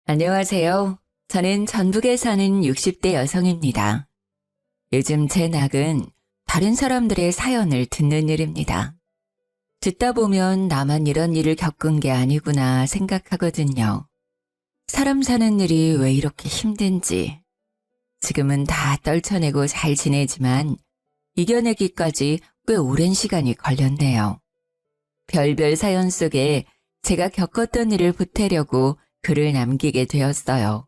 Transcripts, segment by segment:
안녕하세요. 저는 전북에 사는 60대 여성입니다. 요즘 제 낙은 다른 사람들의 사연을 듣는 일입니다. 듣다 보면 나만 이런 일을 겪은 게 아니구나 생각하거든요. 사람 사는 일이 왜 이렇게 힘든지. 지금은 다 떨쳐내고 잘 지내지만 이겨내기까지 꽤 오랜 시간이 걸렸네요. 별별 사연 속에 제가 겪었던 일을 보태려고 글을 남기게 되었어요.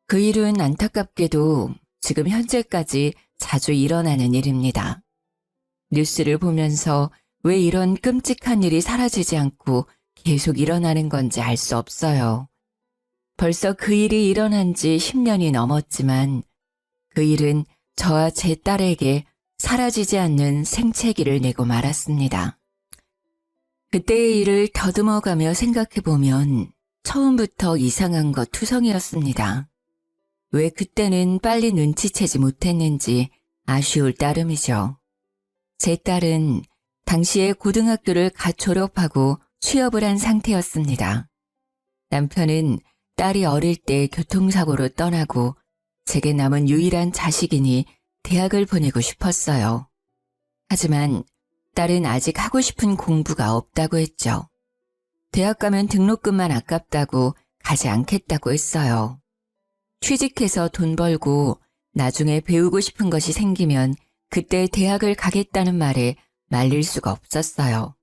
그 일은 안타깝게도 지금 현재까지 자주 일어나는 일입니다. 뉴스를 보면서 왜 이런 끔찍한 일이 사라지지 않고 계속 일어나는 건지 알 수 없어요. 벌써 그 일이 일어난 지 10년이 넘었지만 그 일은 저와 제 딸에게 사라지지 않는 생채기를 내고 말았습니다. 그때의 일을 더듬어가며 생각해보면 처음부터 이상한 것 투성이었습니다. 왜 그때는 빨리 눈치채지 못했는지 아쉬울 따름이죠. 제 딸은 당시에 고등학교를 갓 졸업하고 취업을 한 상태였습니다. 남편은 딸이 어릴 때 교통사고로 떠나고 제게 남은 유일한 자식이니 대학을 보내고 싶었어요. 하지만 딸은 아직 하고 싶은 공부가 없다고 했죠. 대학 가면 등록금만 아깝다고 가지 않겠다고 했어요. 취직해서 돈 벌고 나중에 배우고 싶은 것이 생기면 그때 대학을 가겠다는 말에 말릴 수가 없었어요.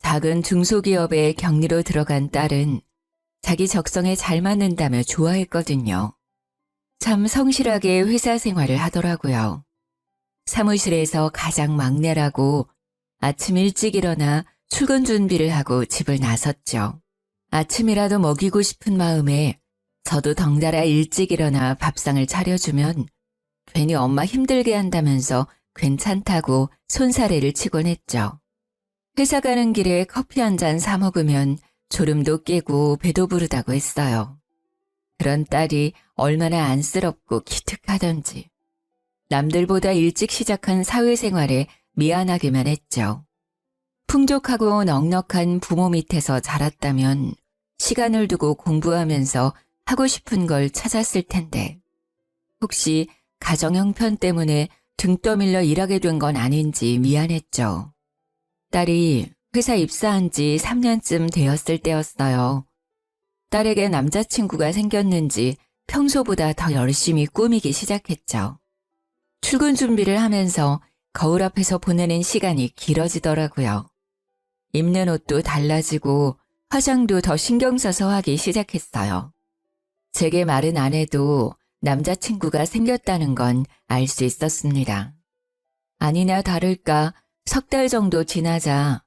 작은 중소기업에 격리로 들어간 딸은 자기 적성에 잘 맞는다며 좋아했거든요. 참 성실하게 회사 생활을 하더라고요. 사무실에서 가장 막내라고 아침 일찍 일어나 출근 준비를 하고 집을 나섰죠. 아침이라도 먹이고 싶은 마음에 저도 덩달아 일찍 일어나 밥상을 차려주면 괜히 엄마 힘들게 한다면서 괜찮다고 손사래를 치곤 했죠. 회사 가는 길에 커피 한 잔 사 먹으면 졸음도 깨고 배도 부르다고 했어요. 그런 딸이 얼마나 안쓰럽고 기특하던지. 남들보다 일찍 시작한 사회생활에 미안하기만 했죠. 풍족하고 넉넉한 부모 밑에서 자랐다면 시간을 두고 공부하면서 하고 싶은 걸 찾았을 텐데 혹시 가정 형편 때문에 등 떠밀려 일하게 된 건 아닌지 미안했죠. 딸이 회사 입사한 지 3년쯤 되었을 때였어요. 딸에게 남자친구가 생겼는지 평소보다 더 열심히 꾸미기 시작했죠. 출근 준비를 하면서 거울 앞에서 보내는 시간이 길어지더라고요. 입는 옷도 달라지고 화장도 더 신경 써서 하기 시작했어요. 제게 말은 안 해도 남자친구가 생겼다는 건 알 수 있었습니다. 아니나 다를까 석 달 정도 지나자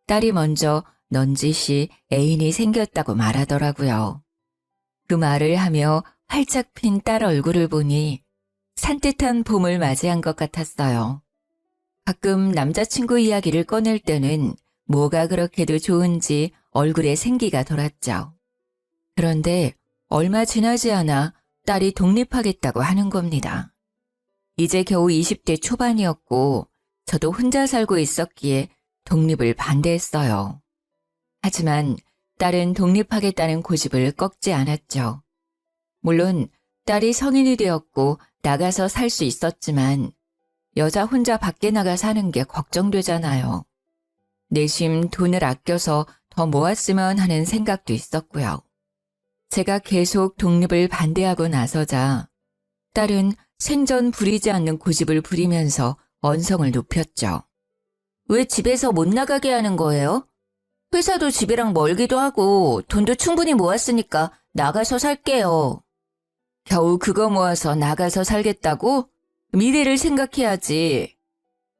딸이 먼저 넌지시 애인이 생겼다고 말하더라고요. 그 말을 하며 활짝 핀 딸 얼굴을 보니 산뜻한 봄을 맞이한 것 같았어요. 가끔 남자친구 이야기를 꺼낼 때는 뭐가 그렇게도 좋은지 얼굴에 생기가 돌았죠. 그런데 얼마 지나지 않아 딸이 독립하겠다고 하는 겁니다. 이제 겨우 20대 초반이었고 저도 혼자 살고 있었기에 독립을 반대했어요. 하지만 딸은 독립하겠다는 고집을 꺾지 않았죠. 물론 딸이 성인이 되었고 나가서 살 수 있었지만 여자 혼자 밖에 나가 사는 게 걱정되잖아요. 내심 돈을 아껴서 더 모았으면 하는 생각도 있었고요. 제가 계속 독립을 반대하고 나서자 딸은 생전 부리지 않는 고집을 부리면서 언성을 높였죠. 왜 집에서 못 나가게 하는 거예요? 회사도 집이랑 멀기도 하고 돈도 충분히 모았으니까 나가서 살게요. 겨우 그거 모아서 나가서 살겠다고? 미래를 생각해야지.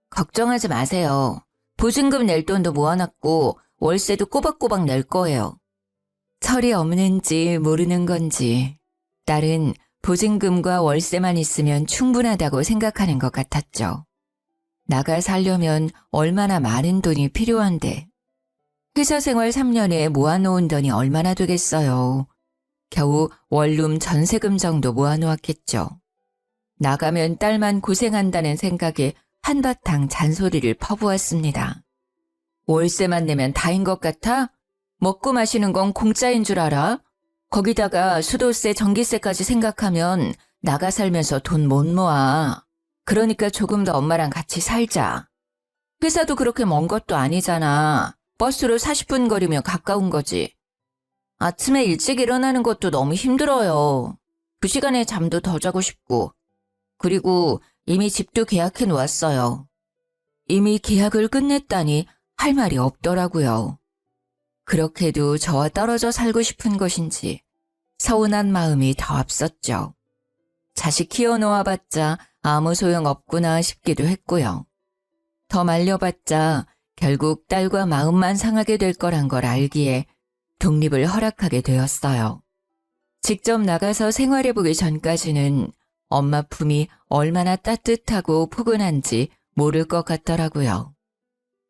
걱정하지 마세요. 보증금 낼 돈도 모아놨고 월세도 꼬박꼬박 낼 거예요. 철이 없는지 모르는 건지 딸은 보증금과 월세만 있으면 충분하다고 생각하는 것 같았죠. 나가 살려면 얼마나 많은 돈이 필요한데 회사 생활 3년에 모아놓은 돈이 얼마나 되겠어요. 겨우 원룸 전세금 정도 모아놓았겠죠. 나가면 딸만 고생한다는 생각에 한바탕 잔소리를 퍼부었습니다. 월세만 내면 다인 것 같아? 먹고 마시는 건 공짜인 줄 알아? 거기다가 수도세, 전기세까지 생각하면 나가 살면서 돈 못 모아. 그러니까 조금 더 엄마랑 같이 살자. 회사도 그렇게 먼 것도 아니잖아. 버스로 40분 거리면 가까운 거지. 아침에 일찍 일어나는 것도 너무 힘들어요. 그 시간에 잠도 더 자고 싶고. 그리고 이미 집도 계약해 놓았어요. 이미 계약을 끝냈다니 할 말이 없더라고요. 그렇게도 저와 떨어져 살고 싶은 것인지 서운한 마음이 더 앞섰죠. 자식 키워놓아봤자 아무 소용 없구나 싶기도 했고요. 더 말려봤자 결국 딸과 마음만 상하게 될 거란 걸 알기에 독립을 허락하게 되었어요. 직접 나가서 생활해보기 전까지는 엄마 품이 얼마나 따뜻하고 포근한지 모를 것 같더라고요.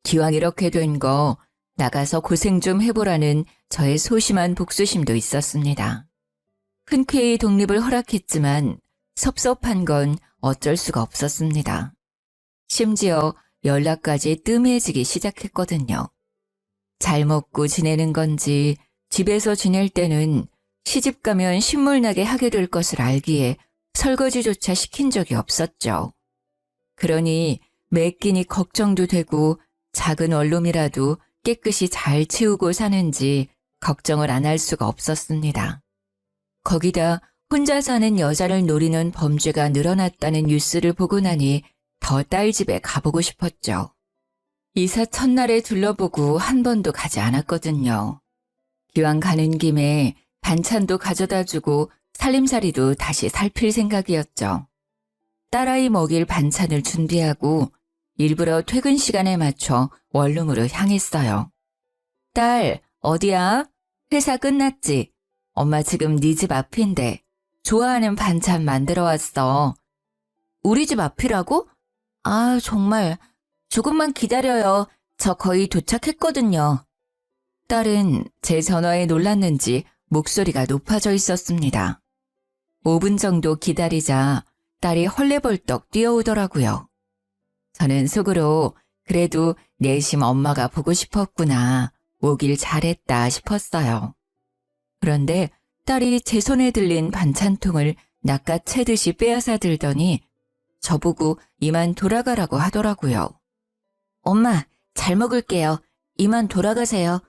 기왕 이렇게 된 거 나가서 고생 좀 해보라는 저의 소심한 복수심도 있었습니다. 흔쾌히 독립을 허락했지만 섭섭한 건 어쩔 수가 없었습니다. 심지어 연락까지 뜸해지기 시작했거든요. 잘 먹고 지내는 건지 집에서 지낼 때는 시집 가면 신물나게 하게 될 것을 알기에 설거지조차 시킨 적이 없었죠. 그러니 매 끼니 걱정도 되고 작은 원룸이라도 깨끗이 잘 치우고 사는지 걱정을 안 할 수가 없었습니다. 거기다 혼자 사는 여자를 노리는 범죄가 늘어났다는 뉴스를 보고 나니 더 딸 집에 가보고 싶었죠. 이사 첫날에 둘러보고 한 번도 가지 않았거든요. 기왕 가는 김에 반찬도 가져다 주고 살림살이도 다시 살필 생각이었죠. 딸아이 먹일 반찬을 준비하고 일부러 퇴근 시간에 맞춰 원룸으로 향했어요. 딸, 어디야? 회사 끝났지? 엄마 지금 네 집 앞인데 좋아하는 반찬 만들어 왔어. 우리 집 앞이라고? 아, 정말 조금만 기다려요. 저 거의 도착했거든요. 딸은 제 전화에 놀랐는지 목소리가 높아져 있었습니다. 5분 정도 기다리자 딸이 헐레벌떡 뛰어오더라고요. 저는 속으로 그래도 내심 엄마가 보고 싶었구나, 오길 잘했다 싶었어요. 그런데 딸이 제 손에 들린 반찬통을 낚아채듯이 빼앗아 들더니 저보고 이만 돌아가라고 하더라고요. 엄마, 잘 먹을게요. 이만 돌아가세요.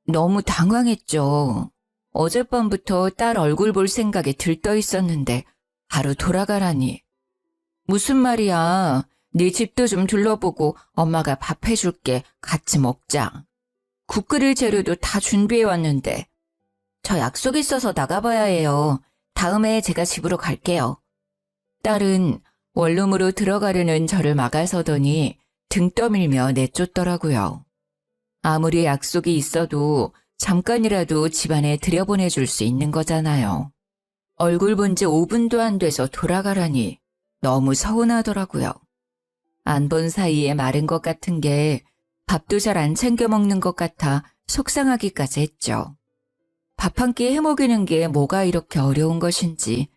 너무 당황했죠. 어젯밤부터 딸 얼굴 볼 생각에 들떠 있었는데 바로 돌아가라니. 무슨 말이야. 네 집도 좀 둘러보고 엄마가 밥 해줄게. 같이 먹자. 국 끓일 재료도 다 준비해왔는데. 저 약속 있어서 나가봐야 해요. 다음에 제가 집으로 갈게요. 딸은 원룸으로 들어가려는 저를 막아서더니 등 떠밀며 내쫓더라고요. 아무리 약속이 있어도 잠깐이라도 집안에 들여보내줄 수 있는 거잖아요. 얼굴 본 지 5분도 안 돼서 돌아가라니 너무 서운하더라고요. 안 본 사이에 마른 것 같은 게 밥도 잘 안 챙겨 먹는 것 같아 속상하기까지 했죠. 밥 한 끼 해먹이는 게 뭐가 이렇게 어려운 것인지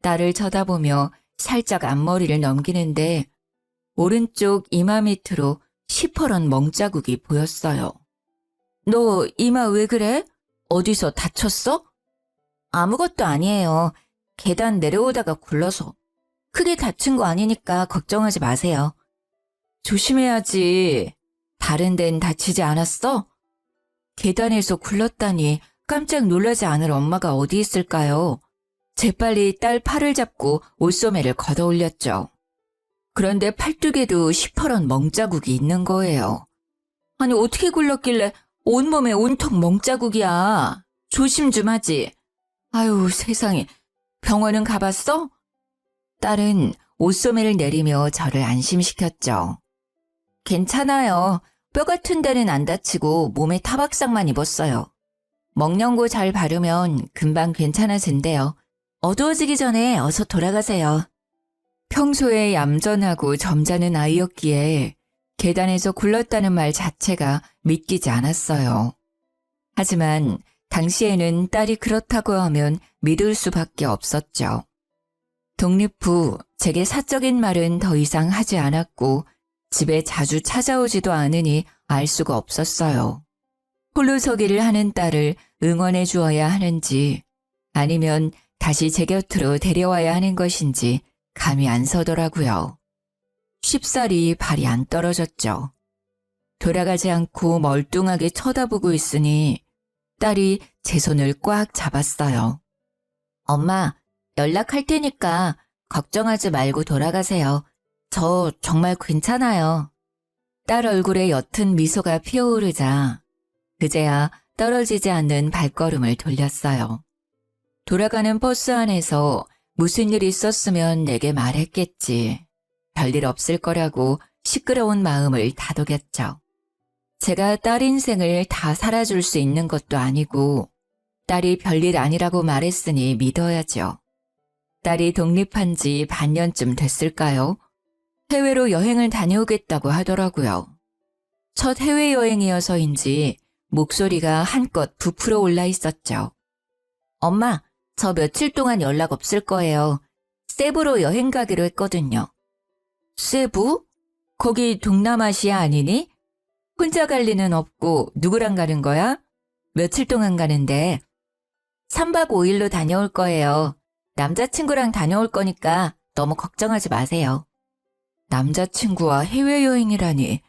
딸을 쳐다보며 살짝 앞머리를 넘기는데 오른쪽 이마 밑으로 시퍼런 멍자국이 보였어요. 너 이마 왜 그래? 어디서 다쳤어? 아무것도 아니에요. 계단 내려오다가 굴러서. 크게 다친 거 아니니까 걱정하지 마세요. 조심해야지. 다른 데는 다치지 않았어? 계단에서 굴렀다니 깜짝 놀라지 않을 엄마가 어디 있을까요? 재빨리 딸 팔을 잡고 옷소매를 걷어 올렸죠. 그런데 팔뚝에도 시퍼런 멍자국이 있는 거예요. 아니 어떻게 굴렀길래 온몸에 온통 멍자국이야. 조심 좀 하지. 아유 세상에. 병원은 가봤어? 딸은 옷소매를 내리며 저를 안심시켰죠. 괜찮아요. 뼈 같은 데는 안 다치고 몸에 타박상만 입었어요. 먹령고 잘 바르면 금방 괜찮아진대요. 어두워지기 전에 어서 돌아가세요. 평소에 얌전하고 점잖은 아이였기에 계단에서 굴렀다는 말 자체가 믿기지 않았어요. 하지만 당시에는 딸이 그렇다고 하면 믿을 수밖에 없었죠. 독립 후 제게 사적인 말은 더 이상 하지 않았고 집에 자주 찾아오지도 않으니 알 수가 없었어요. 홀로서기를 하는 딸을 응원해 주어야 하는지 아니면 다시 제 곁으로 데려와야 하는 것인지 감이 안 서더라고요. 쉽사리 발이 안 떨어졌죠. 돌아가지 않고 멀뚱하게 쳐다보고 있으니 딸이 제 손을 꽉 잡았어요. 엄마, 연락할 테니까 걱정하지 말고 돌아가세요. 저 정말 괜찮아요. 딸 얼굴에 옅은 미소가 피어오르자 그제야 떨어지지 않는 발걸음을 돌렸어요. 돌아가는 버스 안에서 무슨 일 있었으면 내게 말했겠지. 별일 없을 거라고 시끄러운 마음을 다독였죠. 제가 딸 인생을 다 살아줄 수 있는 것도 아니고 딸이 별일 아니라고 말했으니 믿어야죠. 딸이 독립한 지 반년쯤 됐을까요? 해외로 여행을 다녀오겠다고 하더라고요. 첫 해외여행이어서인지 목소리가 한껏 부풀어 올라 있었죠. 엄마, 저 며칠 동안 연락 없을 거예요. 세부로 여행 가기로 했거든요. 세부? 거기 동남아시아 아니니? 혼자 갈 리는 없고 누구랑 가는 거야? 며칠 동안 가는데? 3박 5일로 다녀올 거예요. 남자친구랑 다녀올 거니까 너무 걱정하지 마세요. 남자친구와 해외여행이라니.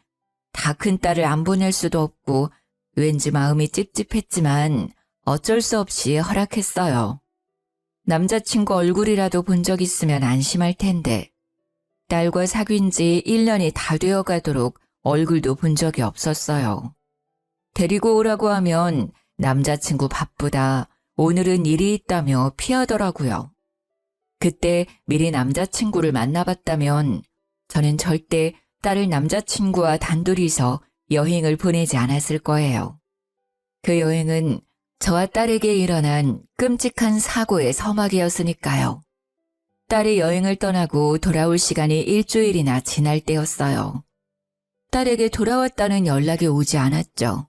다 큰 딸을 안 보낼 수도 없고 왠지 마음이 찝찝했지만 어쩔 수 없이 허락했어요. 남자친구 얼굴이라도 본 적 있으면 안심할 텐데 딸과 사귄 지 1년이 다 되어 가도록 얼굴도 본 적이 없었어요. 데리고 오라고 하면 남자친구 바쁘다, 오늘은 일이 있다며 피하더라고요. 그때 미리 남자친구를 만나봤다면 저는 절대 딸을 남자친구와 단둘이서 여행을 보내지 않았을 거예요. 그 여행은 저와 딸에게 일어난 끔찍한 사고의 서막이었으니까요. 딸이 여행을 떠나고 돌아올 시간이 일주일이나 지날 때였어요. 딸에게 돌아왔다는 연락이 오지 않았죠.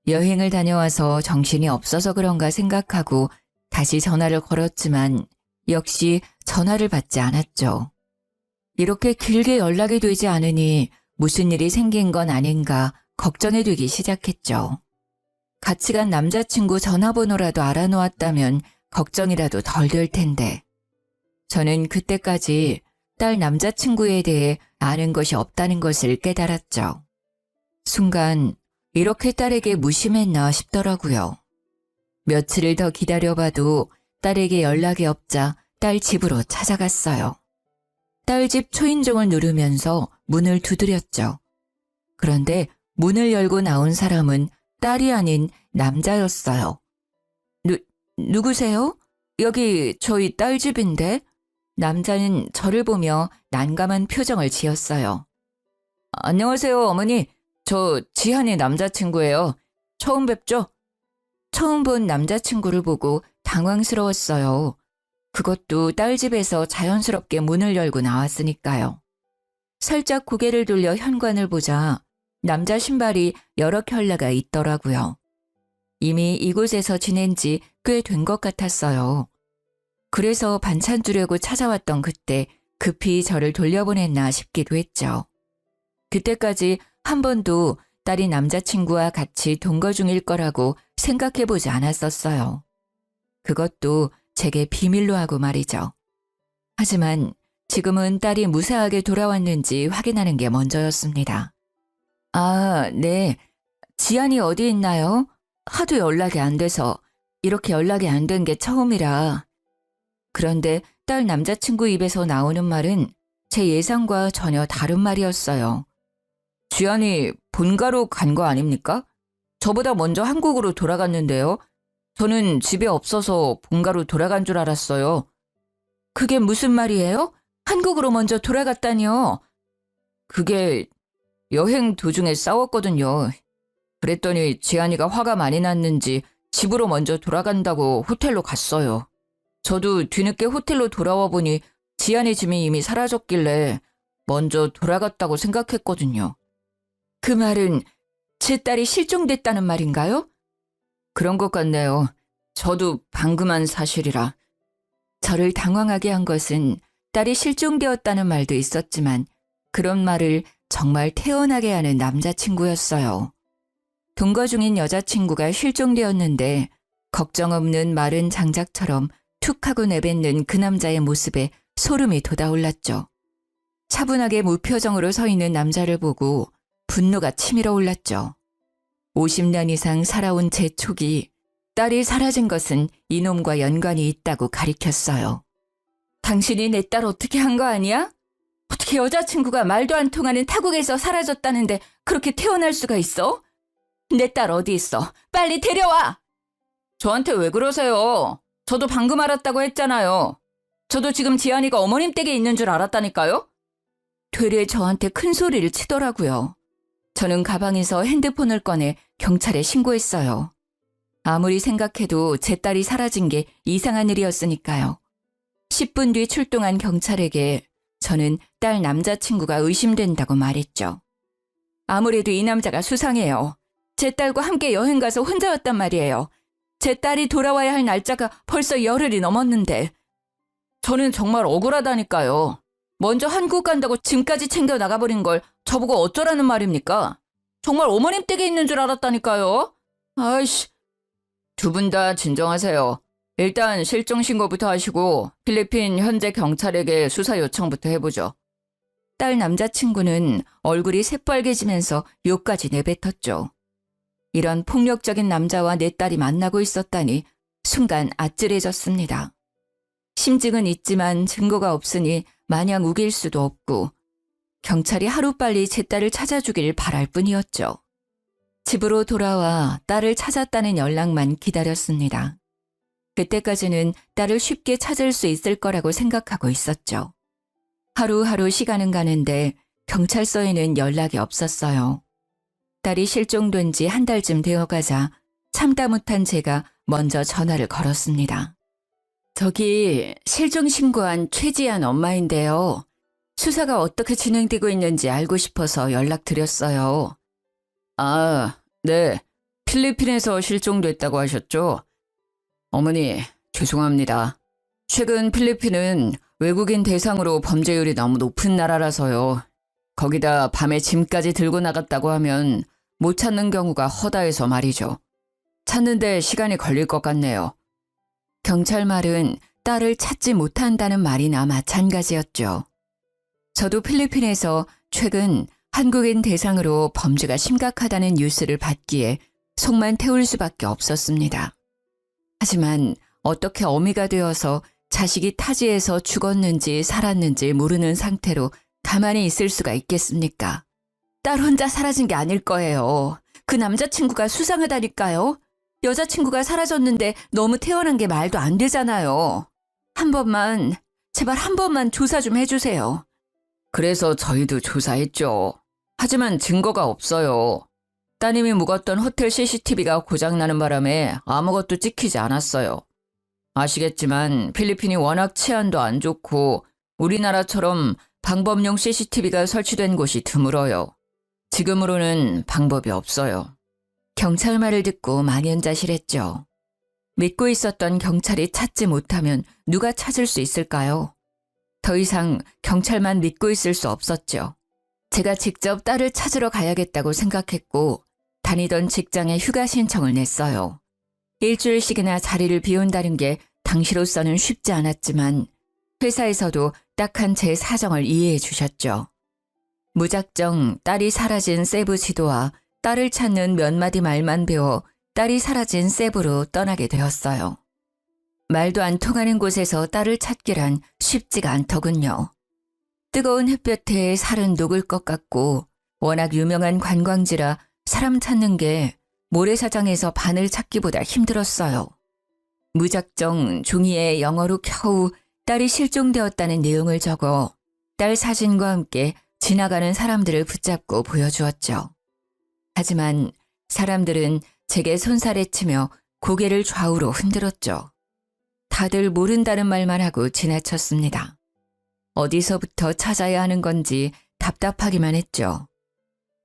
여행을 다녀와서 정신이 없어서 그런가 생각하고 다시 전화를 걸었지만 역시 전화를 받지 않았죠. 이렇게 길게 연락이 되지 않으니 무슨 일이 생긴 건 아닌가 걱정이 되기 시작했죠. 같이 간 남자친구 전화번호라도 알아놓았다면 걱정이라도 덜 될 텐데. 저는 그때까지 딸 남자친구에 대해 아는 것이 없다는 것을 깨달았죠. 순간 이렇게 딸에게 무심했나 싶더라고요. 며칠을 더 기다려봐도 딸에게 연락이 없자 딸 집으로 찾아갔어요. 딸 집 초인종을 누르면서 문을 두드렸죠. 그런데 문을 열고 나온 사람은 딸이 아닌 남자였어요. 누구세요? 여기 저희 딸 집인데? 남자는 저를 보며 난감한 표정을 지었어요. 안녕하세요, 어머니. 저 지한이 남자친구예요. 처음 뵙죠? 처음 본 남자친구를 보고 당황스러웠어요. 그것도 딸 집에서 자연스럽게 문을 열고 나왔으니까요. 살짝 고개를 돌려 현관을 보자 남자 신발이 여러 켤레가 있더라고요. 이미 이곳에서 지낸 지 꽤 된 것 같았어요. 그래서 반찬 주려고 찾아왔던 그때 급히 저를 돌려보냈나 싶기도 했죠. 그때까지 한 번도 딸이 남자친구와 같이 동거 중일 거라고 생각해보지 않았었어요. 그것도 제게 비밀로 하고 말이죠. 하지만 지금은 딸이 무사하게 돌아왔는지 확인하는 게 먼저였습니다. 아, 네. 지안이 어디 있나요? 하도 연락이 안 돼서 이렇게 연락이 안 된 게 처음이라. 그런데 딸 남자친구 입에서 나오는 말은 제 예상과 전혀 다른 말이었어요. 지안이 본가로 간 거 아닙니까? 저보다 먼저 한국으로 돌아갔는데요. 저는 집에 없어서 본가로 돌아간 줄 알았어요. 그게 무슨 말이에요? 한국으로 먼저 돌아갔다니요. 그게 여행 도중에 싸웠거든요. 그랬더니 지안이가 화가 많이 났는지 집으로 먼저 돌아간다고 호텔로 갔어요. 저도 뒤늦게 호텔로 돌아와 보니 지안이 짐이 이미 사라졌길래 먼저 돌아갔다고 생각했거든요. 그 말은 제 딸이 실종됐다는 말인가요? 그런 것 같네요. 저도 방금 한 사실이라. 저를 당황하게 한 것은 딸이 실종되었다는 말도 있었지만 그런 말을 정말 태연하게 하는 남자친구였어요. 동거 중인 여자친구가 실종되었는데 걱정 없는 마른 장작처럼 툭 하고 내뱉는 그 남자의 모습에 소름이 돋아올랐죠. 차분하게 무표정으로 서 있는 남자를 보고 분노가 치밀어 올랐죠. 50년 이상 살아온 제 촉이 딸이 사라진 것은 이놈과 연관이 있다고 가리켰어요. 당신이 내 딸 어떻게 한 거 아니야? 어떻게 여자친구가 말도 안 통하는 타국에서 사라졌다는데 그렇게 태어날 수가 있어? 내 딸 어디 있어? 빨리 데려와! 저한테 왜 그러세요? 저도 방금 알았다고 했잖아요. 저도 지금 지안이가 어머님 댁에 있는 줄 알았다니까요? 되레 저한테 큰 소리를 치더라고요. 저는 가방에서 핸드폰을 꺼내 경찰에 신고했어요. 아무리 생각해도 제 딸이 사라진 게 이상한 일이었으니까요. 10분 뒤 출동한 경찰에게 저는 딸 남자친구가 의심된다고 말했죠. 아무래도 이 남자가 수상해요. 제 딸과 함께 여행 가서 혼자였단 말이에요. 제 딸이 돌아와야 할 날짜가 벌써 열흘이 넘었는데. 저는 정말 억울하다니까요. 먼저 한국 간다고 짐까지 챙겨 나가버린 걸 저보고 어쩌라는 말입니까? 정말 어머님 댁에 있는 줄 알았다니까요. 아이씨. 두 분 다 진정하세요. 일단 실종 신고부터 하시고 필리핀 현재 경찰에게 수사 요청부터 해보죠. 딸 남자친구는 얼굴이 새빨개지면서 욕까지 내뱉었죠. 이런 폭력적인 남자와 내 딸이 만나고 있었다니 순간 아찔해졌습니다. 심증은 있지만 증거가 없으니 마냥 우길 수도 없고 경찰이 하루빨리 제 딸을 찾아주길 바랄 뿐이었죠. 집으로 돌아와 딸을 찾았다는 연락만 기다렸습니다. 그때까지는 딸을 쉽게 찾을 수 있을 거라고 생각하고 있었죠. 하루하루 시간은 가는데 경찰서에는 연락이 없었어요. 딸이 실종된 지 한 달쯤 되어가자 참다 못한 제가 먼저 전화를 걸었습니다. 저기 실종 신고한 최지안 엄마인데요. 수사가 어떻게 진행되고 있는지 알고 싶어서 연락드렸어요. 아, 네. 필리핀에서 실종됐다고 하셨죠? 어머니, 죄송합니다. 최근 필리핀은 외국인 대상으로 범죄율이 너무 높은 나라라서요. 거기다 밤에 짐까지 들고 나갔다고 하면 못 찾는 경우가 허다해서 말이죠. 찾는데 시간이 걸릴 것 같네요. 경찰 말은 딸을 찾지 못한다는 말이나 마찬가지였죠. 저도 필리핀에서 최근 한국인 대상으로 범죄가 심각하다는 뉴스를 받기에 속만 태울 수밖에 없었습니다. 하지만 어떻게 어미가 되어서 자식이 타지에서 죽었는지 살았는지 모르는 상태로 가만히 있을 수가 있겠습니까? 딸 혼자 사라진 게 아닐 거예요. 그 남자친구가 수상하다니까요. 여자친구가 사라졌는데 너무 태어난 게 말도 안 되잖아요. 한 번만, 제발 한 번만 조사 좀 해주세요. 그래서 저희도 조사했죠. 하지만 증거가 없어요. 따님이 묵었던 호텔 CCTV가 고장나는 바람에 아무것도 찍히지 않았어요. 아시겠지만 필리핀이 워낙 치안도 안 좋고 우리나라처럼 방범용 CCTV가 설치된 곳이 드물어요. 지금으로는 방법이 없어요. 경찰 말을 듣고 망연자실했죠. 믿고 있었던 경찰이 찾지 못하면 누가 찾을 수 있을까요? 더 이상 경찰만 믿고 있을 수 없었죠. 제가 직접 딸을 찾으러 가야겠다고 생각했고 다니던 직장에 휴가 신청을 냈어요. 일주일씩이나 자리를 비운다는 게 당시로서는 쉽지 않았지만 회사에서도 딱한 제 사정을 이해해 주셨죠. 무작정 딸이 사라진 세부 지도와 딸을 찾는 몇 마디 말만 배워 딸이 사라진 세부로 떠나게 되었어요. 말도 안 통하는 곳에서 딸을 찾기란 쉽지가 않더군요. 뜨거운 햇볕에 살은 녹을 것 같고 워낙 유명한 관광지라 사람 찾는 게 모래사장에서 바늘 찾기보다 힘들었어요. 무작정 종이에 영어로 겨우 딸이 실종되었다는 내용을 적어 딸 사진과 함께 지나가는 사람들을 붙잡고 보여주었죠. 하지만 사람들은 제게 손살에 치며 고개를 좌우로 흔들었죠. 다들 모른다는 말만 하고 지나쳤습니다. 어디서부터 찾아야 하는 건지 답답하기만 했죠.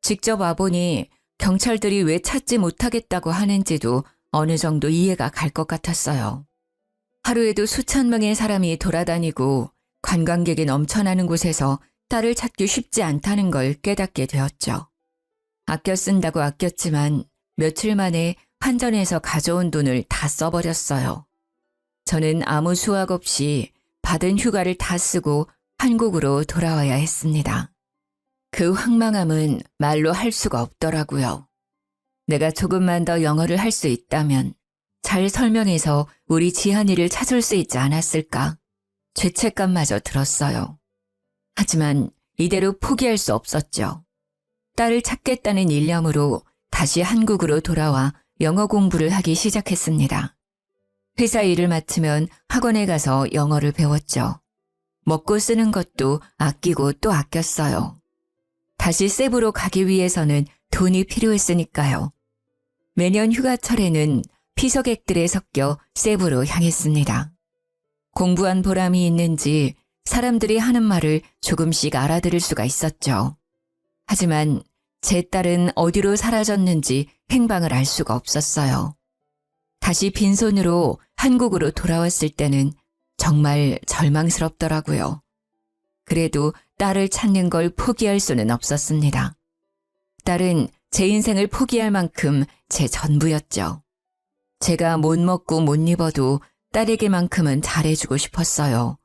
직접 와보니 경찰들이 왜 찾지 못하겠다고 하는지도 어느 정도 이해가 갈 것 같았어요. 하루에도 수천 명의 사람이 돌아다니고 관광객이 넘쳐나는 곳에서 딸을 찾기 쉽지 않다는 걸 깨닫게 되었죠. 아껴 쓴다고 아꼈지만 며칠 만에 환전해서 가져온 돈을 다 써버렸어요. 저는 아무 수확 없이 받은 휴가를 다 쓰고 한국으로 돌아와야 했습니다. 그 황망함은 말로 할 수가 없더라고요. 내가 조금만 더 영어를 할 수 있다면 잘 설명해서 우리 지한이를 찾을 수 있지 않았을까 죄책감마저 들었어요. 하지만 이대로 포기할 수 없었죠. 딸을 찾겠다는 일념으로 다시 한국으로 돌아와 영어 공부를 하기 시작했습니다. 회사 일을 마치면 학원에 가서 영어를 배웠죠. 먹고 쓰는 것도 아끼고 또 아꼈어요. 다시 세부로 가기 위해서는 돈이 필요했으니까요. 매년 휴가철에는 피서객들에 섞여 세부로 향했습니다. 공부한 보람이 있는지 사람들이 하는 말을 조금씩 알아들을 수가 있었죠. 하지만 제 딸은 어디로 사라졌는지 행방을 알 수가 없었어요. 다시 빈손으로 한국으로 돌아왔을 때는 정말 절망스럽더라고요. 그래도 딸을 찾는 걸 포기할 수는 없었습니다. 딸은 제 인생을 포기할 만큼 제 전부였죠. 제가 못 먹고 못 입어도 딸에게만큼은 잘해주고 싶었어요.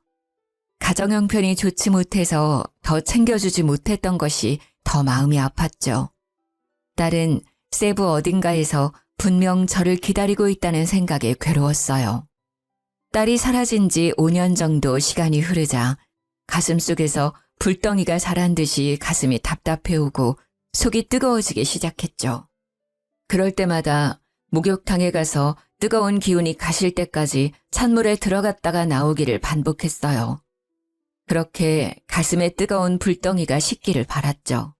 가정 형편이 좋지 못해서 더 챙겨주지 못했던 것이 더 마음이 아팠죠. 딸은 세부 어딘가에서 분명 저를 기다리고 있다는 생각에 괴로웠어요. 딸이 사라진 지 5년 정도 시간이 흐르자 가슴속에서 불덩이가 자란 듯이 가슴이 답답해오고 속이 뜨거워지기 시작했죠. 그럴 때마다 목욕탕에 가서 뜨거운 기운이 가실 때까지 찬물에 들어갔다가 나오기를 반복했어요. 그렇게 가슴에 뜨거운 불덩이가 식기를 바랐죠.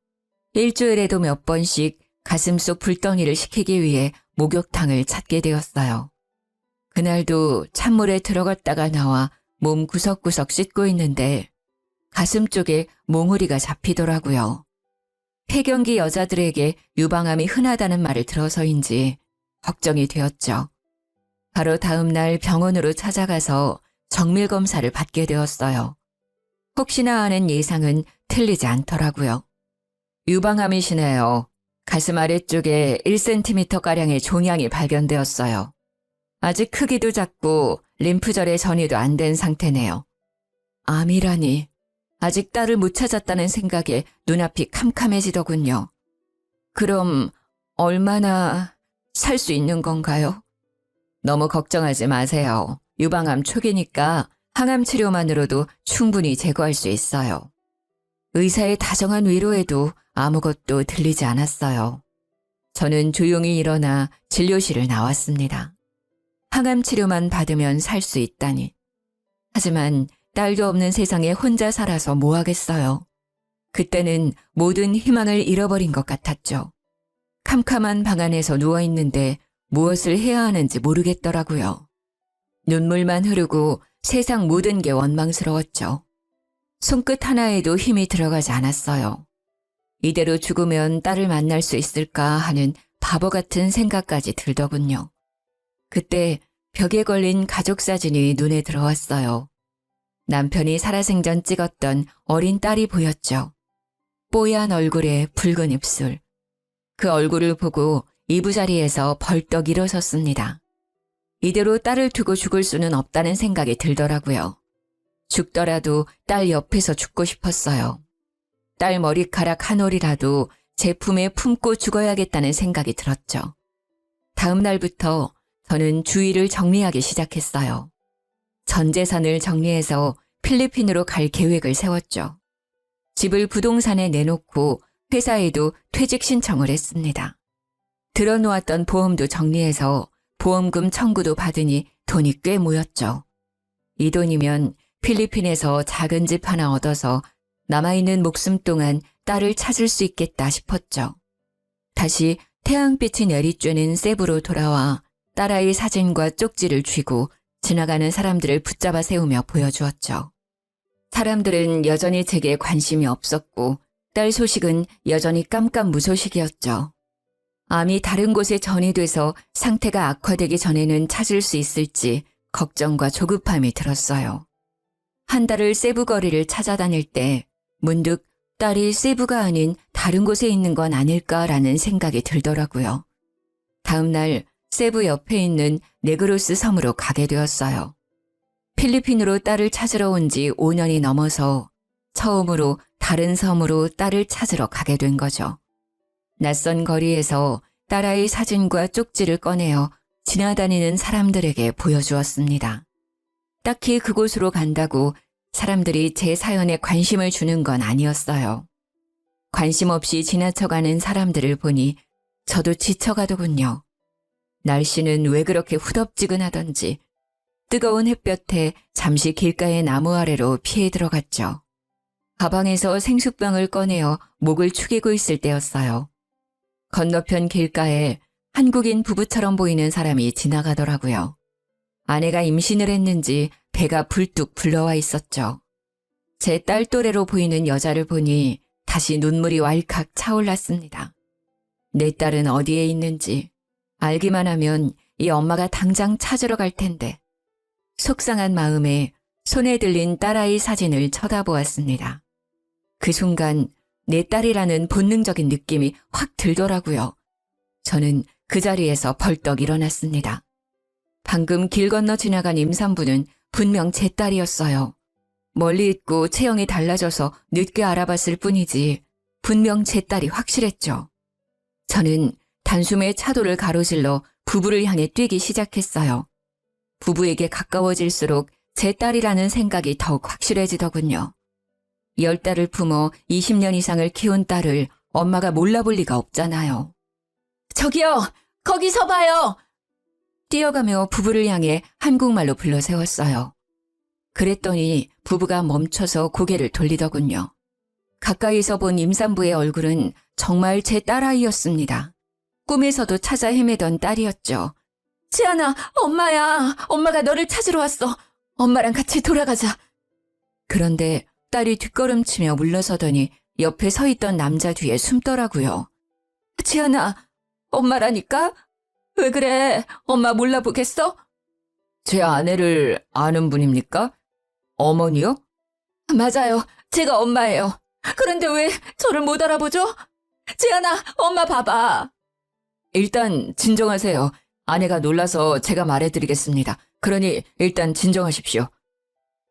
일주일에도 몇 번씩 가슴속 불덩이를 식히기 위해 목욕탕을 찾게 되었어요. 그날도 찬물에 들어갔다가 나와 몸 구석구석 씻고 있는데 가슴 쪽에 몽우리가 잡히더라고요. 폐경기 여자들에게 유방암이 흔하다는 말을 들어서인지 걱정이 되었죠. 바로 다음 날 병원으로 찾아가서 정밀 검사를 받게 되었어요. 혹시나 하는 예상은 틀리지 않더라고요. 유방암이시네요. 가슴 아래쪽에 1cm가량의 종양이 발견되었어요. 아직 크기도 작고 림프절의 전이도 안 된 상태네요. 암이라니. 아직 딸을 못 찾았다는 생각에 눈앞이 캄캄해지더군요. 그럼 얼마나 살 수 있는 건가요? 너무 걱정하지 마세요. 유방암 초기니까 항암 치료만으로도 충분히 제거할 수 있어요. 의사의 다정한 위로에도 아무것도 들리지 않았어요. 저는 조용히 일어나 진료실을 나왔습니다. 항암 치료만 받으면 살 수 있다니. 하지만 딸도 없는 세상에 혼자 살아서 뭐 하겠어요. 그때는 모든 희망을 잃어버린 것 같았죠. 캄캄한 방 안에서 누워있는데 무엇을 해야 하는지 모르겠더라고요. 눈물만 흐르고 세상 모든 게 원망스러웠죠. 손끝 하나에도 힘이 들어가지 않았어요. 이대로 죽으면 딸을 만날 수 있을까 하는 바보 같은 생각까지 들더군요. 그때 벽에 걸린 가족 사진이 눈에 들어왔어요. 남편이 살아생전 찍었던 어린 딸이 보였죠. 뽀얀 얼굴에 붉은 입술. 그 얼굴을 보고 이부자리에서 벌떡 일어섰습니다. 이대로 딸을 두고 죽을 수는 없다는 생각이 들더라고요. 죽더라도 딸 옆에서 죽고 싶었어요. 딸 머리카락 한 올이라도 제 품에 품고 죽어야겠다는 생각이 들었죠. 다음 날부터 저는 주위를 정리하기 시작했어요. 전 재산을 정리해서 필리핀으로 갈 계획을 세웠죠. 집을 부동산에 내놓고 회사에도 퇴직 신청을 했습니다. 들어놓았던 보험도 정리해서 보험금 청구도 받으니 돈이 꽤 모였죠. 이 돈이면 필리핀에서 작은 집 하나 얻어서 남아있는 목숨 동안 딸을 찾을 수 있겠다 싶었죠. 다시 태양빛이 내리쬐는 세부로 돌아와 딸아이 사진과 쪽지를 쥐고 지나가는 사람들을 붙잡아 세우며 보여주었죠. 사람들은 여전히 제게 관심이 없었고 딸 소식은 여전히 깜깜무소식이었죠. 암이 다른 곳에 전이돼서 상태가 악화되기 전에는 찾을 수 있을지 걱정과 조급함이 들었어요. 한 달을 세부 거리를 찾아다닐 때 문득 딸이 세부가 아닌 다른 곳에 있는 건 아닐까라는 생각이 들더라고요. 다음 날 세부 옆에 있는 네그로스 섬으로 가게 되었어요. 필리핀으로 딸을 찾으러 온 지 5년이 넘어서 처음으로 다른 섬으로 딸을 찾으러 가게 된 거죠. 낯선 거리에서 딸아이 사진과 쪽지를 꺼내어 지나다니는 사람들에게 보여주었습니다. 딱히 그곳으로 간다고 사람들이 제 사연에 관심을 주는 건 아니었어요. 관심 없이 지나쳐가는 사람들을 보니 저도 지쳐가더군요. 날씨는 왜 그렇게 후덥지근하던지 뜨거운 햇볕에 잠시 길가의 나무 아래로 피해 들어갔죠. 가방에서 생수병을 꺼내어 목을 축이고 있을 때였어요. 건너편 길가에 한국인 부부처럼 보이는 사람이 지나가더라고요. 아내가 임신을 했는지 배가 불뚝 불러와 있었죠. 제 딸 또래로 보이는 여자를 보니 다시 눈물이 왈칵 차올랐습니다. 내 딸은 어디에 있는지 알기만 하면 이 엄마가 당장 찾으러 갈 텐데. 속상한 마음에 손에 들린 딸아이 사진을 쳐다보았습니다. 그 순간 내 딸이라는 본능적인 느낌이 확 들더라고요. 저는 그 자리에서 벌떡 일어났습니다. 방금 길 건너 지나간 임산부는 분명 제 딸이었어요. 멀리 있고 체형이 달라져서 늦게 알아봤을 뿐이지 분명 제 딸이 확실했죠. 저는 단숨에 차도를 가로질러 부부를 향해 뛰기 시작했어요. 부부에게 가까워질수록 제 딸이라는 생각이 더욱 확실해지더군요. 10달을 품어 20년 이상을 키운 딸을 엄마가 몰라볼 리가 없잖아요. 저기요! 거기서 봐요! 뛰어가며 부부를 향해 한국말로 불러 세웠어요. 그랬더니 부부가 멈춰서 고개를 돌리더군요. 가까이서 본 임산부의 얼굴은 정말 제 딸아이였습니다. 꿈에서도 찾아 헤매던 딸이었죠. 지안아, 엄마야. 엄마가 너를 찾으러 왔어. 엄마랑 같이 돌아가자. 그런데 딸이 뒷걸음치며 물러서더니 옆에 서 있던 남자 뒤에 숨더라고요. 지안아, 엄마라니까? 왜 그래? 엄마 몰라보겠어? 제 아내를 아는 분입니까? 어머니요? 맞아요. 제가 엄마예요. 그런데 왜 저를 못 알아보죠? 지안아, 엄마 봐봐. 일단 진정하세요. 아내가 놀라서 제가 말해드리겠습니다. 그러니 일단 진정하십시오.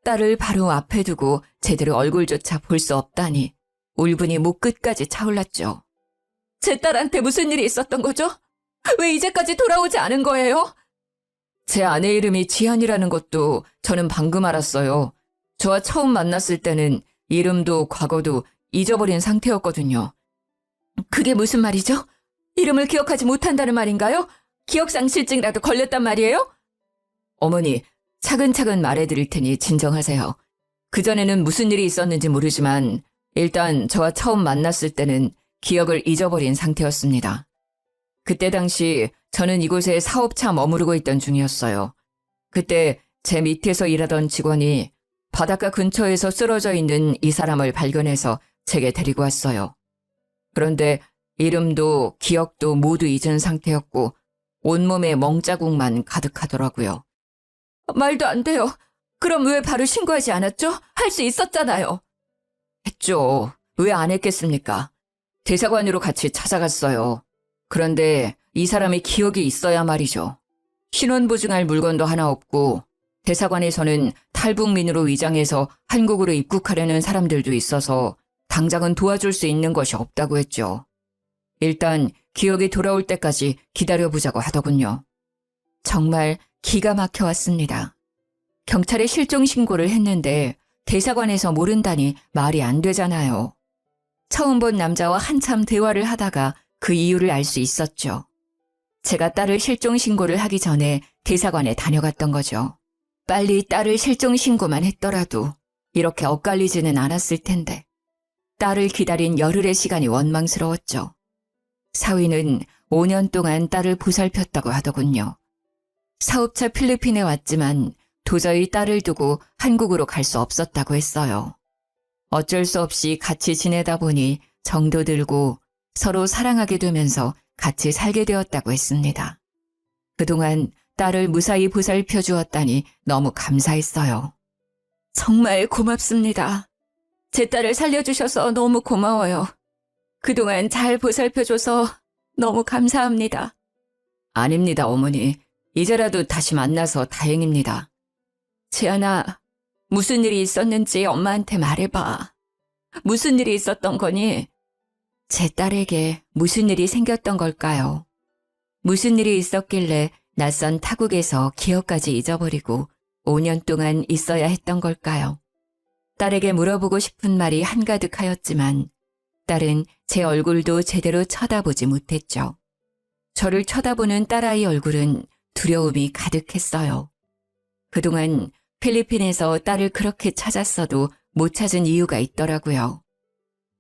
딸을 바로 앞에 두고 제대로 얼굴조차 볼 수 없다니 울분이 목 끝까지 차올랐죠. 제 딸한테 무슨 일이 있었던 거죠? 왜 이제까지 돌아오지 않은 거예요? 제 아내 이름이 지안이라는 것도 저는 방금 알았어요. 저와 처음 만났을 때는 이름도 과거도 잊어버린 상태였거든요. 그게 무슨 말이죠? 이름을 기억하지 못한다는 말인가요? 기억상실증이라도 걸렸단 말이에요? 어머니, 차근차근 말해드릴 테니 진정하세요. 그전에는 무슨 일이 있었는지 모르지만 일단 저와 처음 만났을 때는 기억을 잊어버린 상태였습니다. 그때 당시 저는 이곳에 사업차 머무르고 있던 중이었어요. 그때 제 밑에서 일하던 직원이 바닷가 근처에서 쓰러져 있는 이 사람을 발견해서 제게 데리고 왔어요. 그런데 이름도 기억도 모두 잊은 상태였고 온몸에 멍자국만 가득하더라고요. 말도 안 돼요. 그럼 왜 바로 신고하지 않았죠? 할 수 있었잖아요. 했죠. 왜 안 했겠습니까? 대사관으로 같이 찾아갔어요. 그런데 이 사람이 기억이 있어야 말이죠. 신원 보증할 물건도 하나 없고 대사관에서는 탈북민으로 위장해서 한국으로 입국하려는 사람들도 있어서 당장은 도와줄 수 있는 것이 없다고 했죠. 일단 기억이 돌아올 때까지 기다려보자고 하더군요. 정말 기가 막혀왔습니다. 경찰에 실종 신고를 했는데 대사관에서 모른다니 말이 안 되잖아요. 처음 본 남자와 한참 대화를 하다가 그 이유를 알 수 있었죠. 제가 딸을 실종 신고를 하기 전에 대사관에 다녀갔던 거죠. 빨리 딸을 실종 신고만 했더라도 이렇게 엇갈리지는 않았을 텐데. 딸을 기다린 열흘의 시간이 원망스러웠죠. 사위는 5년 동안 딸을 보살폈다고 하더군요. 사업차 필리핀에 왔지만 도저히 딸을 두고 한국으로 갈 수 없었다고 했어요. 어쩔 수 없이 같이 지내다 보니 정도 들고 서로 사랑하게 되면서 같이 살게 되었다고 했습니다. 그동안 딸을 무사히 보살펴 주었다니 너무 감사했어요. 정말 고맙습니다. 제 딸을 살려주셔서 너무 고마워요. 그동안 잘 보살펴줘서 너무 감사합니다. 아닙니다, 어머니. 이제라도 다시 만나서 다행입니다. 지안아, 무슨 일이 있었는지 엄마한테 말해봐. 무슨 일이 있었던 거니? 제 딸에게 무슨 일이 생겼던 걸까요? 무슨 일이 있었길래 낯선 타국에서 기억까지 잊어버리고 5년 동안 있어야 했던 걸까요? 딸에게 물어보고 싶은 말이 한가득하였지만 딸은 제 얼굴도 제대로 쳐다보지 못했죠. 저를 쳐다보는 딸아이 얼굴은 두려움이 가득했어요. 그동안 필리핀에서 딸을 그렇게 찾았어도 못 찾은 이유가 있더라고요.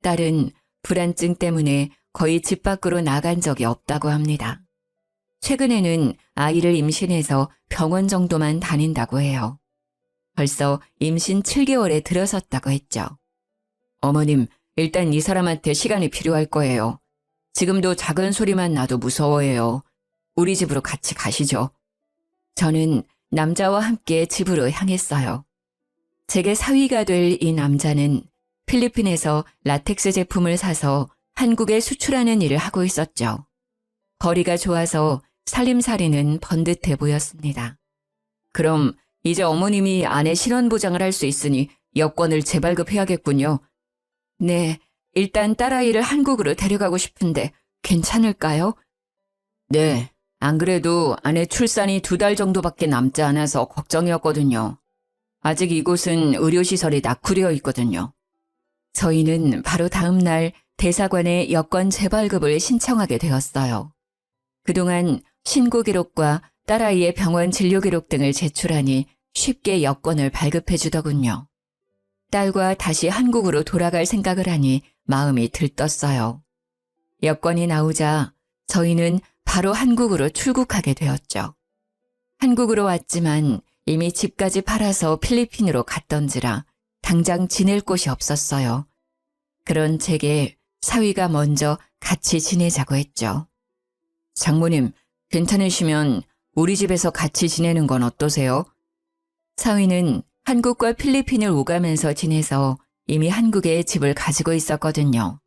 딸은 불안증 때문에 거의 집 밖으로 나간 적이 없다고 합니다. 최근에는 아이를 임신해서 병원 정도만 다닌다고 해요. 벌써 임신 7개월에 들어섰다고 했죠. 어머님, 일단 이 사람한테 시간이 필요할 거예요. 지금도 작은 소리만 나도 무서워해요. 우리 집으로 같이 가시죠. 저는 남자와 함께 집으로 향했어요. 제게 사위가 될 이 남자는 필리핀에서 라텍스 제품을 사서 한국에 수출하는 일을 하고 있었죠. 거리가 좋아서 살림살이는 번듯해 보였습니다. 그럼 이제 어머님이 아내 신원보장을 할 수 있으니 여권을 재발급해야겠군요. 네, 일단 딸아이를 한국으로 데려가고 싶은데 괜찮을까요? 네, 안 그래도 아내 출산이 2달 정도밖에 남지 않아서 걱정이었거든요. 아직 이곳은 의료시설이 낙후되어 있거든요. 저희는 바로 다음 날 대사관에 여권 재발급을 신청하게 되었어요. 그동안 신고 기록과 딸아이의 병원 진료 기록 등을 제출하니 쉽게 여권을 발급해 주더군요. 딸과 다시 한국으로 돌아갈 생각을 하니 마음이 들떴어요. 여권이 나오자 저희는 바로 한국으로 출국하게 되었죠. 한국으로 왔지만 이미 집까지 팔아서 필리핀으로 갔던지라 당장 지낼 곳이 없었어요. 그런 제게 사위가 먼저 같이 지내자고 했죠. 장모님, 괜찮으시면 우리 집에서 같이 지내는 건 어떠세요? 사위는 한국과 필리핀을 오가면서 지내서 이미 한국에 집을 가지고 있었거든요.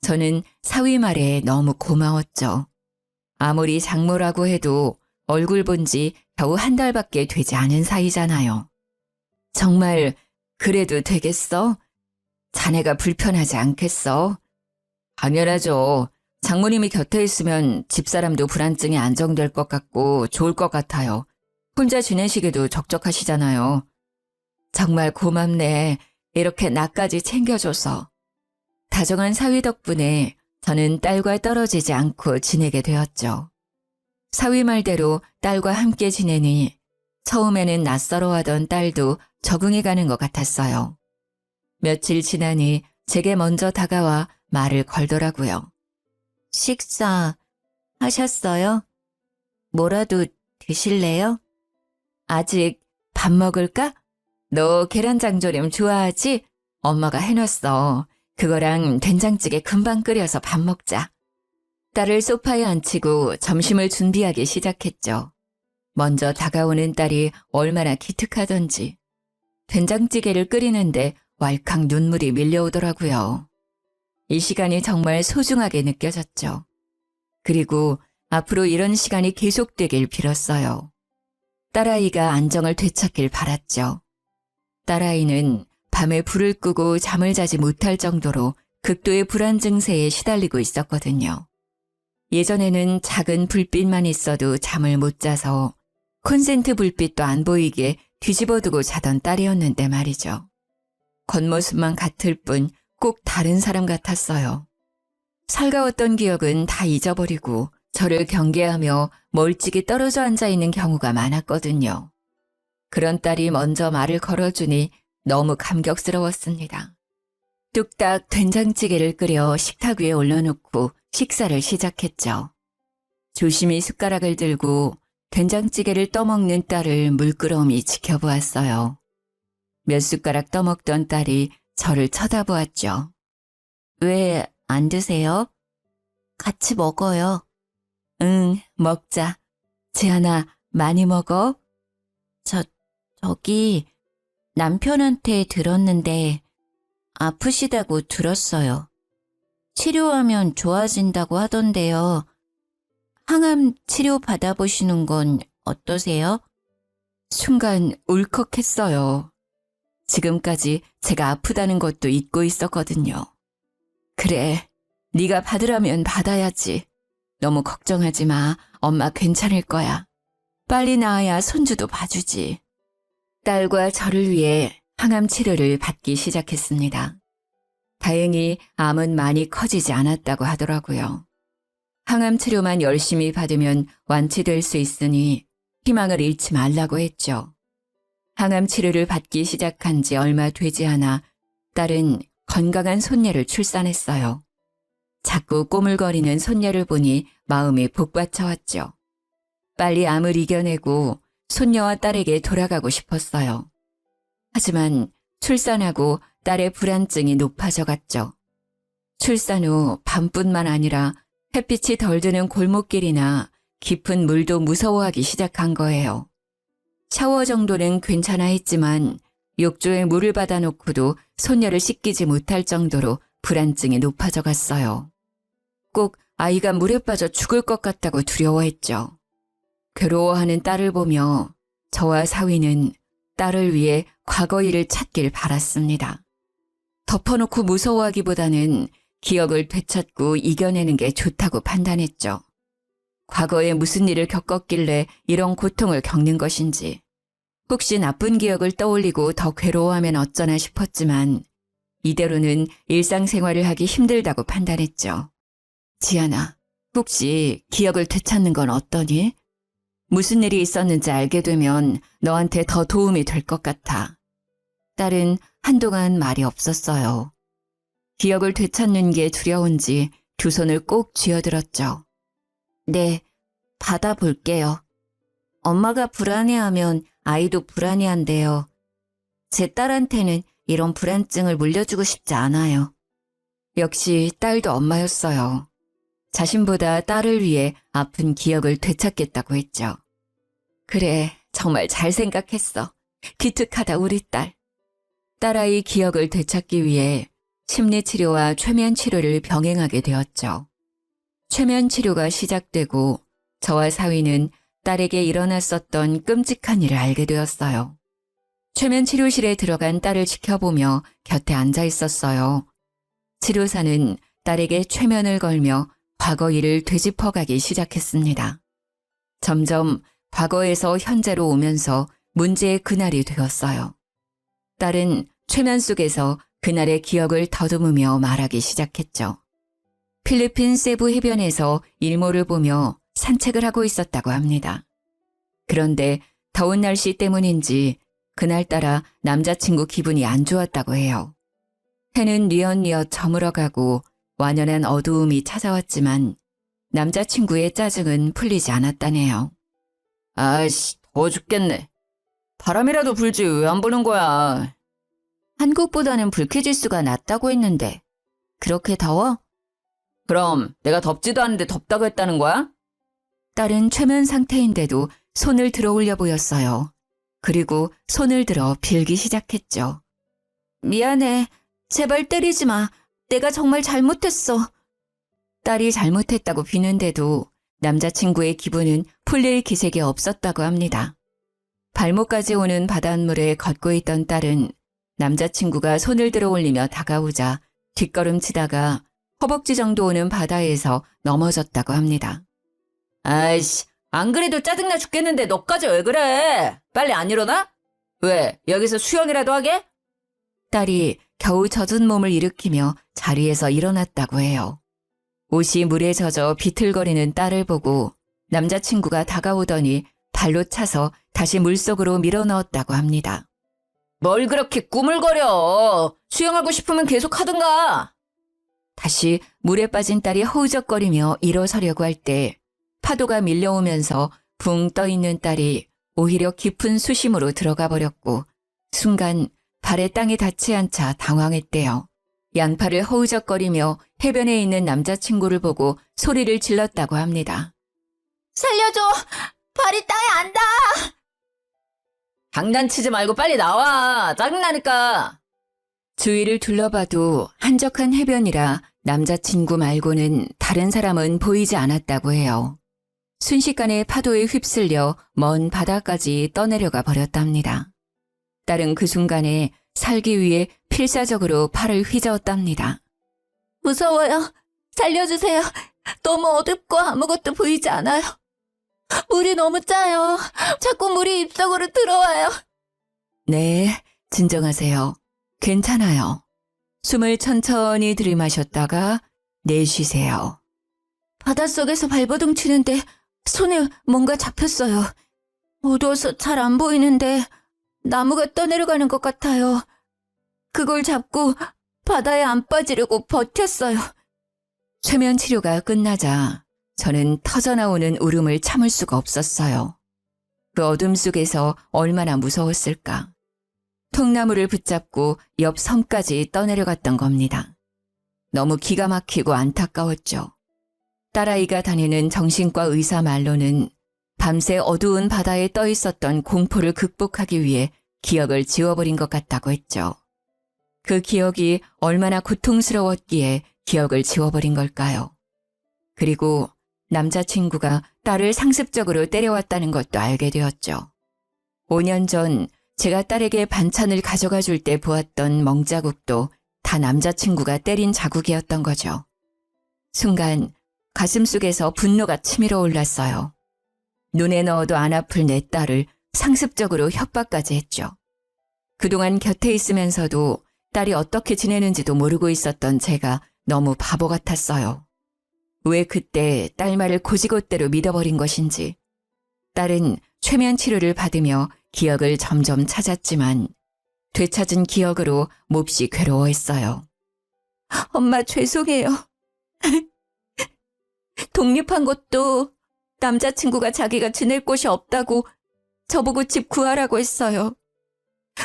저는 사위 말에 너무 고마웠죠. 아무리 장모라고 해도 얼굴 본 지 겨우 1달밖에 되지 않은 사이잖아요. 정말 그래도 되겠어? 자네가 불편하지 않겠어? 당연하죠. 장모님이 곁에 있으면 집사람도 불안증이 안정될 것 같고 좋을 것 같아요. 혼자 지내시기도 적적하시잖아요. 정말 고맙네. 이렇게 나까지 챙겨줘서. 다정한 사위 덕분에 저는 딸과 떨어지지 않고 지내게 되었죠. 사위 말대로 딸과 함께 지내니 처음에는 낯설어하던 딸도 적응해가는 것 같았어요. 며칠 지나니 제게 먼저 다가와 말을 걸더라고요. 식사 하셨어요? 뭐라도 드실래요? 아직 밥 먹을까? 너 계란장조림 좋아하지? 엄마가 해놨어. 그거랑 된장찌개 금방 끓여서 밥 먹자. 딸을 소파에 앉히고 점심을 준비하기 시작했죠. 먼저 다가오는 딸이 얼마나 기특하던지. 된장찌개를 끓이는데 왈칵 눈물이 밀려오더라고요. 이 시간이 정말 소중하게 느껴졌죠. 그리고 앞으로 이런 시간이 계속되길 빌었어요. 딸아이가 안정을 되찾길 바랐죠. 딸아이는 밤에 불을 끄고 잠을 자지 못할 정도로 극도의 불안 증세에 시달리고 있었거든요. 예전에는 작은 불빛만 있어도 잠을 못 자서 콘센트 불빛도 안 보이게 뒤집어두고 자던 딸이었는데 말이죠. 겉모습만 같을 뿐 꼭 다른 사람 같았어요. 살가웠던 기억은 다 잊어버리고 저를 경계하며 멀찍이 떨어져 앉아있는 경우가 많았거든요. 그런 딸이 먼저 말을 걸어주니 너무 감격스러웠습니다. 뚝딱 된장찌개를 끓여 식탁 위에 올려놓고 식사를 시작했죠. 조심히 숟가락을 들고 된장찌개를 떠먹는 딸을 물끄러미 지켜보았어요. 몇 숟가락 떠먹던 딸이 저를 쳐다보았죠. 왜 안 드세요? 같이 먹어요. 응, 먹자. 지안아, 많이 먹어? 저기 남편한테 들었는데 아프시다고 들었어요. 치료하면 좋아진다고 하던데요. 항암 치료 받아보시는 건 어떠세요? 순간 울컥했어요. 지금까지 제가 아프다는 것도 잊고 있었거든요. 그래, 네가 받으라면 받아야지. 너무 걱정하지 마. 엄마 괜찮을 거야. 빨리 나아야 손주도 봐주지. 딸과 저를 위해 항암 치료를 받기 시작했습니다. 다행히 암은 많이 커지지 않았다고 하더라고요. 항암 치료만 열심히 받으면 완치될 수 있으니 희망을 잃지 말라고 했죠. 항암 치료를 받기 시작한 지 얼마 되지 않아 딸은 건강한 손녀를 출산했어요. 자꾸 꼬물거리는 손녀를 보니 마음이 복받쳐왔죠. 빨리 암을 이겨내고 손녀와 딸에게 돌아가고 싶었어요. 하지만 출산하고 딸의 불안증이 높아져 갔죠. 출산 후 밤뿐만 아니라 햇빛이 덜 드는 골목길이나 깊은 물도 무서워하기 시작한 거예요. 샤워 정도는 괜찮아 했지만 욕조에 물을 받아놓고도 손녀를 씻기지 못할 정도로 불안증이 높아져 갔어요. 꼭 아이가 물에 빠져 죽을 것 같다고 두려워했죠. 괴로워하는 딸을 보며 저와 사위는 딸을 위해 과거 일을 찾길 바랐습니다. 덮어놓고 무서워하기보다는 기억을 되찾고 이겨내는 게 좋다고 판단했죠. 과거에 무슨 일을 겪었길래 이런 고통을 겪는 것인지, 혹시 나쁜 기억을 떠올리고 더 괴로워하면 어쩌나 싶었지만 이대로는 일상생활을 하기 힘들다고 판단했죠. 지안아, 혹시 기억을 되찾는 건 어떠니? 무슨 일이 있었는지 알게 되면 너한테 더 도움이 될 것 같아. 딸은 한동안 말이 없었어요. 기억을 되찾는 게 두려운지 두 손을 꼭 쥐어들었죠. 네, 받아볼게요. 엄마가 불안해하면 아이도 불안해한대요. 제 딸한테는 이런 불안증을 물려주고 싶지 않아요. 역시 딸도 엄마였어요. 자신보다 딸을 위해 아픈 기억을 되찾겠다고 했죠. 그래, 정말 잘 생각했어. 기특하다 우리 딸. 딸아이 기억을 되찾기 위해 심리치료와 최면치료를 병행하게 되었죠. 최면치료가 시작되고 저와 사위는 딸에게 일어났었던 끔찍한 일을 알게 되었어요. 최면치료실에 들어간 딸을 지켜보며 곁에 앉아 있었어요. 치료사는 딸에게 최면을 걸며 과거 일을 되짚어가기 시작했습니다. 점점 과거에서 현재로 오면서 문제의 그날이 되었어요. 딸은 최면 속에서 그날의 기억을 더듬으며 말하기 시작했죠. 필리핀 세부 해변에서 일몰을 보며 산책을 하고 있었다고 합니다. 그런데 더운 날씨 때문인지 그날따라 남자친구 기분이 안 좋았다고 해요. 해는 뉘엿뉘엿 저물어가고 완연한 어두움이 찾아왔지만 남자친구의 짜증은 풀리지 않았다네요. 아이씨, 더워 죽겠네. 바람이라도 불지 왜 안 부는 거야. 한국보다는 불쾌지수가 낮다고 했는데 그렇게 더워? 그럼 내가 덥지도 않은데 덥다고 했다는 거야? 딸은 최면 상태인데도 손을 들어 올려 보였어요. 그리고 손을 들어 빌기 시작했죠. 미안해. 제발 때리지 마. 내가 정말 잘못했어. 딸이 잘못했다고 비는데도 남자친구의 기분은 풀릴 기색이 없었다고 합니다. 발목까지 오는 바닷물에 걷고 있던 딸은 남자친구가 손을 들어 올리며 다가오자 뒷걸음치다가 허벅지 정도 오는 바다에서 넘어졌다고 합니다. 아이씨, 안 그래도 짜증나 죽겠는데 너까지 왜 그래? 빨리 안 일어나? 왜, 여기서 수영이라도 하게? 딸이 겨우 젖은 몸을 일으키며 자리에서 일어났다고 해요. 옷이 물에 젖어 비틀거리는 딸을 보고 남자친구가 다가오더니 발로 차서 다시 물속으로 밀어넣었다고 합니다. 뭘 그렇게 꾸물거려. 수영하고 싶으면 계속 하든가. 다시 물에 빠진 딸이 허우적거리며 일어서려고 할 때 파도가 밀려오면서 붕 떠있는 딸이 오히려 깊은 수심으로 들어가 버렸고 순간 발에 땅에 닿지 않자 당황했대요. 양팔을 허우적거리며 해변에 있는 남자친구를 보고 소리를 질렀다고 합니다. 살려줘! 발이 땅에 안 닿아! 장난치지 말고 빨리 나와. 짜증나니까. 주위를 둘러봐도 한적한 해변이라 남자친구 말고는 다른 사람은 보이지 않았다고 해요. 순식간에 파도에 휩쓸려 먼 바다까지 떠내려가 버렸답니다. 딸은 그 순간에 살기 위해 필사적으로 팔을 휘저었답니다. 무서워요. 살려주세요. 너무 어둡고 아무것도 보이지 않아요. 물이 너무 짜요. 자꾸 물이 입속으로 들어와요. 네, 진정하세요. 괜찮아요. 숨을 천천히 들이마셨다가 내쉬세요. 바닷속에서 발버둥 치는데 손에 뭔가 잡혔어요. 어두워서 잘 안 보이는데 나무가 떠내려가는 것 같아요. 그걸 잡고 바다에 안 빠지려고 버텼어요. 최면 치료가 끝나자 저는 터져나오는 울음을 참을 수가 없었어요. 그 어둠 속에서 얼마나 무서웠을까. 통나무를 붙잡고 옆 섬까지 떠내려갔던 겁니다. 너무 기가 막히고 안타까웠죠. 딸아이가 다니는 정신과 의사 말로는 밤새 어두운 바다에 떠 있었던 공포를 극복하기 위해 기억을 지워버린 것 같다고 했죠. 그 기억이 얼마나 고통스러웠기에 기억을 지워버린 걸까요? 그리고 남자친구가 딸을 상습적으로 때려왔다는 것도 알게 되었죠. 5년 전 제가 딸에게 반찬을 가져가 줄 때 보았던 멍자국도 다 남자친구가 때린 자국이었던 거죠. 순간 가슴속에서 분노가 치밀어 올랐어요. 눈에 넣어도 안 아플 내 딸을 상습적으로 협박까지 했죠. 그동안 곁에 있으면서도 딸이 어떻게 지내는지도 모르고 있었던 제가 너무 바보 같았어요. 왜 그때 딸 말을 고지곳대로 믿어버린 것인지. 딸은 최면 치료를 받으며 기억을 점점 찾았지만 되찾은 기억으로 몹시 괴로워했어요. 엄마 죄송해요. 독립한 것도 남자친구가 자기가 지낼 곳이 없다고 저보고 집 구하라고 했어요.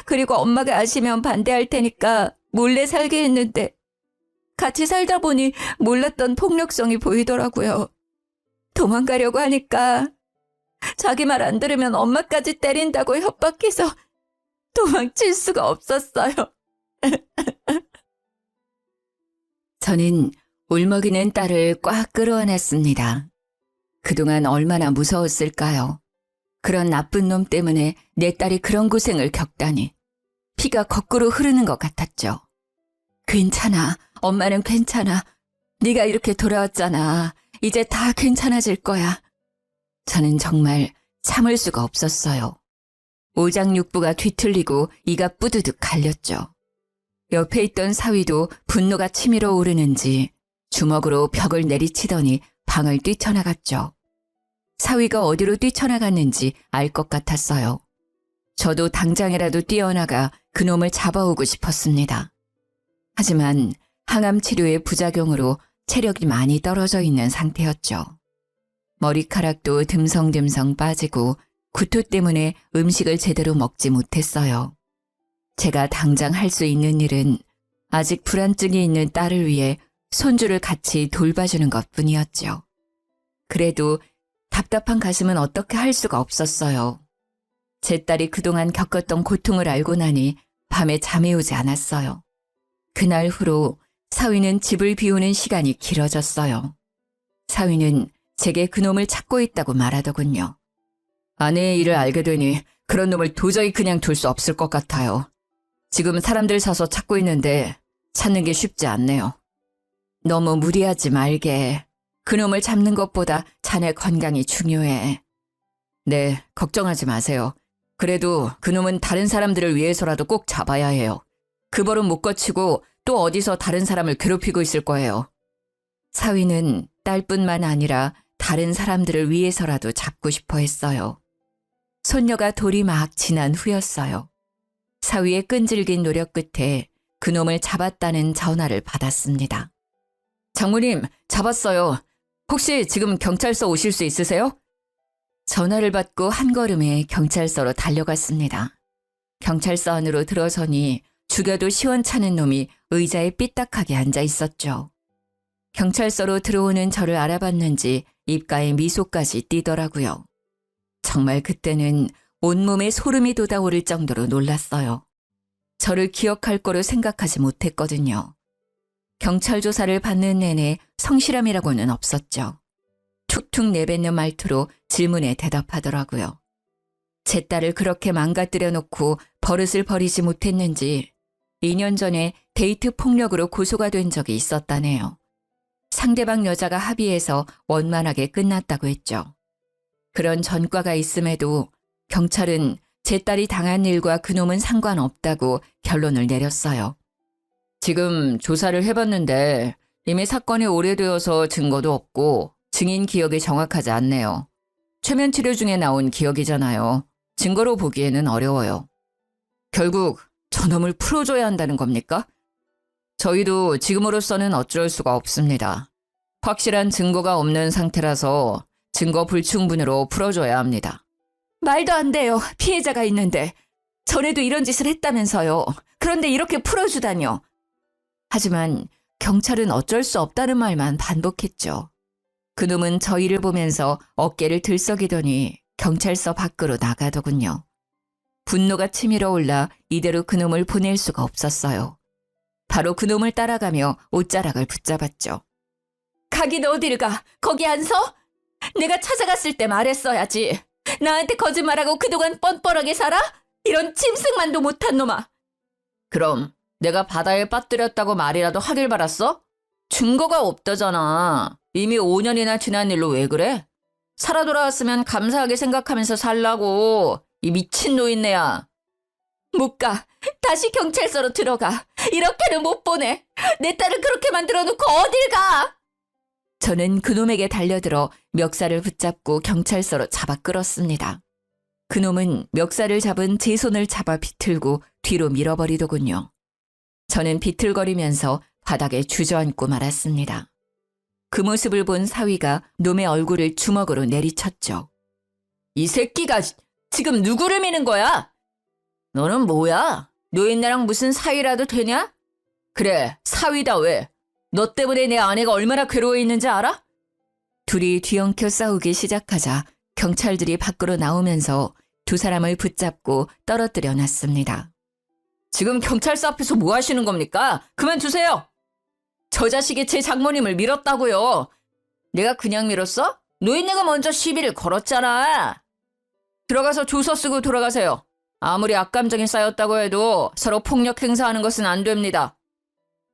그리고 엄마가 아시면 반대할 테니까 몰래 살게 했는데 같이 살다 보니 몰랐던 폭력성이 보이더라고요. 도망가려고 하니까 자기 말 안 들으면 엄마까지 때린다고 협박해서 도망칠 수가 없었어요. 저는 울먹이는 딸을 꽉 끌어안았습니다. 그동안 얼마나 무서웠을까요? 그런 나쁜 놈 때문에 내 딸이 그런 고생을 겪다니. 피가 거꾸로 흐르는 것 같았죠. 괜찮아. 엄마는 괜찮아. 네가 이렇게 돌아왔잖아. 이제 다 괜찮아질 거야. 저는 정말 참을 수가 없었어요. 오장육부가 뒤틀리고 이가 뿌드득 갈렸죠. 옆에 있던 사위도 분노가 치밀어 오르는지 주먹으로 벽을 내리치더니 방을 뛰쳐나갔죠. 사위가 어디로 뛰쳐나갔는지 알 것 같았어요. 저도 당장이라도 뛰어나가 그놈을 잡아오고 싶었습니다. 하지만 항암 치료의 부작용으로 체력이 많이 떨어져 있는 상태였죠. 머리카락도 듬성듬성 빠지고 구토 때문에 음식을 제대로 먹지 못했어요. 제가 당장 할 수 있는 일은 아직 불안증이 있는 딸을 위해 손주를 같이 돌봐주는 것뿐이었죠. 그래도 답답한 가슴은 어떻게 할 수가 없었어요. 제 딸이 그동안 겪었던 고통을 알고 나니 밤에 잠이 오지 않았어요. 그날 후로 사위는 집을 비우는 시간이 길어졌어요. 사위는 제게 그놈을 찾고 있다고 말하더군요. 아내의 일을 알게 되니 그런 놈을 도저히 그냥 둘 수 없을 것 같아요. 지금 사람들 사서 찾고 있는데 찾는 게 쉽지 않네요. 너무 무리하지 말게. 그놈을 잡는 것보다 자네 건강이 중요해. 네, 걱정하지 마세요. 그래도 그놈은 다른 사람들을 위해서라도 꼭 잡아야 해요. 그 벌은 못 거치고 또 어디서 다른 사람을 괴롭히고 있을 거예요. 사위는 딸뿐만 아니라 다른 사람들을 위해서라도 잡고 싶어 했어요. 손녀가 돌이 막 지난 후였어요. 사위의 끈질긴 노력 끝에 그놈을 잡았다는 전화를 받았습니다. 장모님, 잡았어요. 혹시 지금 경찰서 오실 수 있으세요? 전화를 받고 한 걸음에 경찰서로 달려갔습니다. 경찰서 안으로 들어서니 죽여도 시원찮은 놈이 의자에 삐딱하게 앉아 있었죠. 경찰서로 들어오는 저를 알아봤는지 입가에 미소까지 띠더라고요. 정말 그때는 온몸에 소름이 돋아오를 정도로 놀랐어요. 저를 기억할 거로 생각하지 못했거든요. 경찰 조사를 받는 내내 성실함이라고는 없었죠. 툭툭 내뱉는 말투로 질문에 대답하더라고요. 제 딸을 그렇게 망가뜨려 놓고 버릇을 버리지 못했는지 2년 전에 데이트 폭력으로 고소가 된 적이 있었다네요. 상대방 여자가 합의해서 원만하게 끝났다고 했죠. 그런 전과가 있음에도 경찰은 제 딸이 당한 일과 그놈은 상관없다고 결론을 내렸어요. 지금 조사를 해봤는데 이미 사건이 오래되어서 증거도 없고 증인 기억이 정확하지 않네요. 최면 치료 중에 나온 기억이잖아요. 증거로 보기에는 어려워요. 결국 저놈을 풀어줘야 한다는 겁니까? 저희도 지금으로서는 어쩔 수가 없습니다. 확실한 증거가 없는 상태라서 증거 불충분으로 풀어줘야 합니다. 말도 안 돼요. 피해자가 있는데. 전에도 이런 짓을 했다면서요. 그런데 이렇게 풀어주다뇨. 하지만 경찰은 어쩔 수 없다는 말만 반복했죠. 그놈은 저희를 보면서 어깨를 들썩이더니 경찰서 밖으로 나가더군요. 분노가 치밀어 올라 이대로 그놈을 보낼 수가 없었어요. 바로 그놈을 따라가며 옷자락을 붙잡았죠. 가긴 어디를 가? 거기 안 서? 내가 찾아갔을 때 말했어야지. 나한테 거짓말하고 그동안 뻔뻔하게 살아? 이런 짐승만도 못한 놈아. 그럼 내가 바다에 빠뜨렸다고 말이라도 하길 바랐어? 증거가 없다잖아. 이미 5년이나 지난 일로 왜 그래? 살아 돌아왔으면 감사하게 생각하면서 살라고. 이 미친 노인네야. 못 가. 다시 경찰서로 들어가. 이렇게는 못 보내. 내 딸을 그렇게 만들어 놓고 어딜 가? 저는 그놈에게 달려들어 멱살을 붙잡고 경찰서로 잡아 끌었습니다. 그놈은 멱살을 잡은 제 손을 잡아 비틀고 뒤로 밀어버리더군요. 저는 비틀거리면서 바닥에 주저앉고 말았습니다. 그 모습을 본 사위가 놈의 얼굴을 주먹으로 내리쳤죠. 이 새끼가 지금 누구를 미는 거야? 너는 뭐야? 노인네랑 무슨 사위라도 되냐? 그래, 사위다 왜? 너 때문에 내 아내가 얼마나 괴로워 있는지 알아? 둘이 뒤엉켜 싸우기 시작하자 경찰들이 밖으로 나오면서 두 사람을 붙잡고 떨어뜨려 놨습니다. 지금 경찰서 앞에서 뭐 하시는 겁니까? 그만두세요! 저 자식이 제 장모님을 밀었다고요. 내가 그냥 밀었어? 노인네가 먼저 시비를 걸었잖아. 들어가서 조서 쓰고 돌아가세요. 아무리 악감정이 쌓였다고 해도 서로 폭력 행사하는 것은 안 됩니다.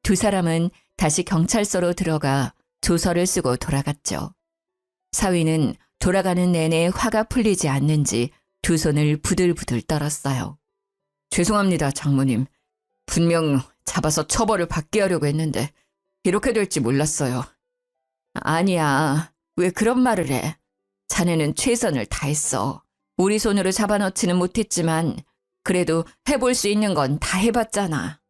두 사람은 다시 경찰서로 들어가 조서를 쓰고 돌아갔죠. 사위는 돌아가는 내내 화가 풀리지 않는지 두 손을 부들부들 떨었어요. 죄송합니다, 장모님. 분명 잡아서 처벌을 받게 하려고 했는데 이렇게 될지 몰랐어요. 아니야, 왜 그런 말을 해? 자네는 최선을 다했어. 우리 손으로 잡아넣지는 못했지만 그래도 해볼 수 있는 건 다 해봤잖아.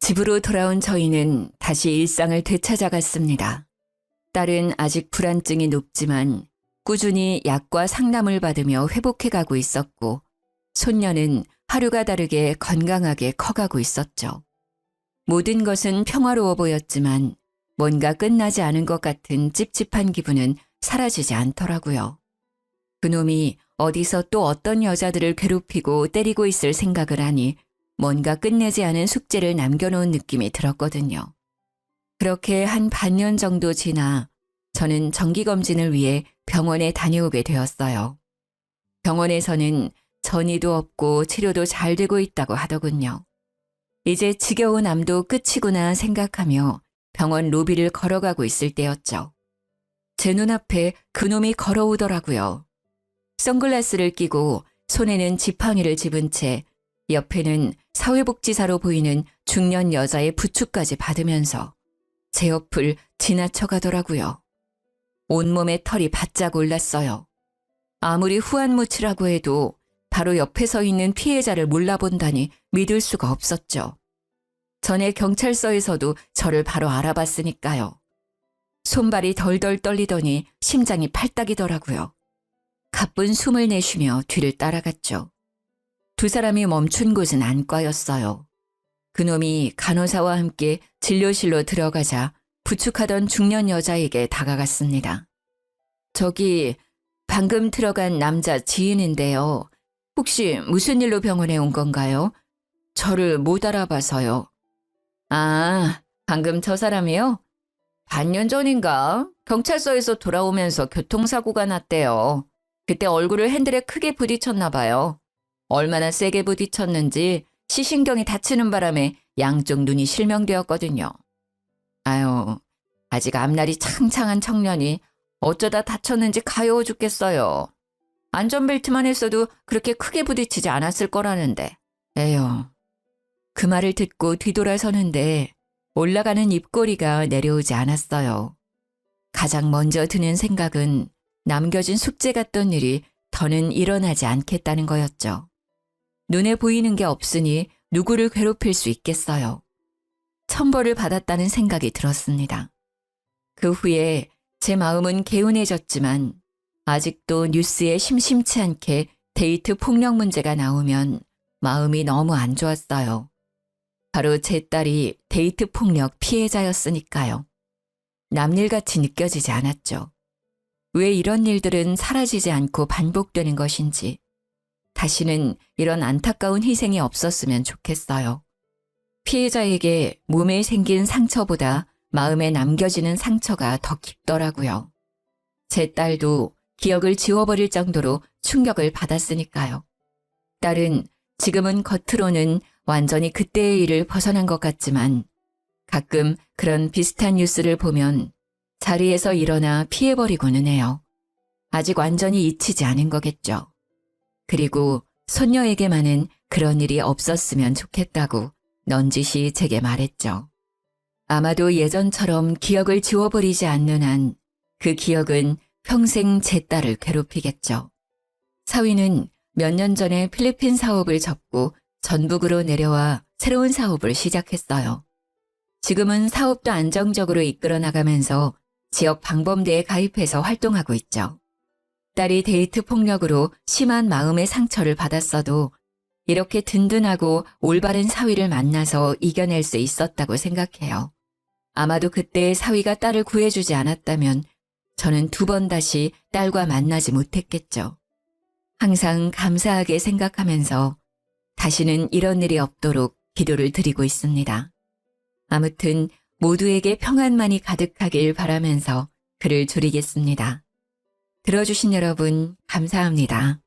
집으로 돌아온 저희는 다시 일상을 되찾아갔습니다. 딸은 아직 불안증이 높지만 꾸준히 약과 상담을 받으며 회복해가고 있었고 손녀는 하루가 다르게 건강하게 커가고 있었죠. 모든 것은 평화로워 보였지만 뭔가 끝나지 않은 것 같은 찝찝한 기분은 사라지지 않더라고요. 그놈이 어디서 또 어떤 여자들을 괴롭히고 때리고 있을 생각을 하니 뭔가 끝내지 않은 숙제를 남겨놓은 느낌이 들었거든요. 그렇게 한 반년 정도 지나 저는 정기검진을 위해 병원에 다녀오게 되었어요. 병원에서는 전이도 없고 치료도 잘 되고 있다고 하더군요. 이제 지겨운 암도 끝이구나 생각하며 병원 로비를 걸어가고 있을 때였죠. 제 눈앞에 그놈이 걸어오더라고요. 선글라스를 끼고 손에는 지팡이를 집은 채 옆에는 사회복지사로 보이는 중년 여자의 부축까지 받으면서 제 옆을 지나쳐가더라고요. 온몸에 털이 바짝 올랐어요. 아무리 후안무치라고 해도 바로 옆에 서 있는 피해자를 몰라본다니 믿을 수가 없었죠. 전에 경찰서에서도 저를 바로 알아봤으니까요. 손발이 덜덜 떨리더니 심장이 팔딱이더라고요. 가쁜 숨을 내쉬며 뒤를 따라갔죠. 두 사람이 멈춘 곳은 안과였어요. 그놈이 간호사와 함께 진료실로 들어가자 부축하던 중년 여자에게 다가갔습니다. 저기 방금 들어간 남자 지인인데요. 혹시 무슨 일로 병원에 온 건가요? 저를 못 알아봐서요. 아, 방금 저 사람이요? 반년 전인가? 경찰서에서 돌아오면서 교통사고가 났대요. 그때 얼굴을 핸들에 크게 부딪혔나 봐요. 얼마나 세게 부딪혔는지 시신경이 다치는 바람에 양쪽 눈이 실명되었거든요. 아유, 아직 앞날이 창창한 청년이 어쩌다 다쳤는지 가여워 죽겠어요. 안전벨트만 했어도 그렇게 크게 부딪히지 않았을 거라는데. 에휴. 그 말을 듣고 뒤돌아서는데 올라가는 입꼬리가 내려오지 않았어요. 가장 먼저 드는 생각은 남겨진 숙제 같던 일이 더는 일어나지 않겠다는 거였죠. 눈에 보이는 게 없으니 누구를 괴롭힐 수 있겠어요. 천벌을 받았다는 생각이 들었습니다. 그 후에 제 마음은 개운해졌지만 아직도 뉴스에 심심치 않게 데이트 폭력 문제가 나오면 마음이 너무 안 좋았어요. 바로 제 딸이 데이트 폭력 피해자였으니까요. 남일같이 느껴지지 않았죠. 왜 이런 일들은 사라지지 않고 반복되는 것인지 다시는 이런 안타까운 희생이 없었으면 좋겠어요. 피해자에게 몸에 생긴 상처보다 마음에 남겨지는 상처가 더 깊더라고요. 제 딸도 기억을 지워버릴 정도로 충격을 받았으니까요. 딸은 지금은 겉으로는 완전히 그때의 일을 벗어난 것 같지만 가끔 그런 비슷한 뉴스를 보면 자리에서 일어나 피해버리고는 해요. 아직 완전히 잊히지 않은 거겠죠. 그리고 손녀에게만은 그런 일이 없었으면 좋겠다고 넌지시 제게 말했죠. 아마도 예전처럼 기억을 지워버리지 않는 한 그 기억은 평생 제 딸을 괴롭히겠죠. 사위는 몇 년 전에 필리핀 사업을 접고 전북으로 내려와 새로운 사업을 시작했어요. 지금은 사업도 안정적으로 이끌어 나가면서 지역 방범대에 가입해서 활동하고 있죠. 딸이 데이트 폭력으로 심한 마음의 상처를 받았어도 이렇게 든든하고 올바른 사위를 만나서 이겨낼 수 있었다고 생각해요. 아마도 그때 사위가 딸을 구해주지 않았다면 저는 두 번 다시 딸과 만나지 못했겠죠. 항상 감사하게 생각하면서 다시는 이런 일이 없도록 기도를 드리고 있습니다. 아무튼 모두에게 평안만이 가득하길 바라면서 글을 줄이겠습니다. 들어주신 여러분 감사합니다.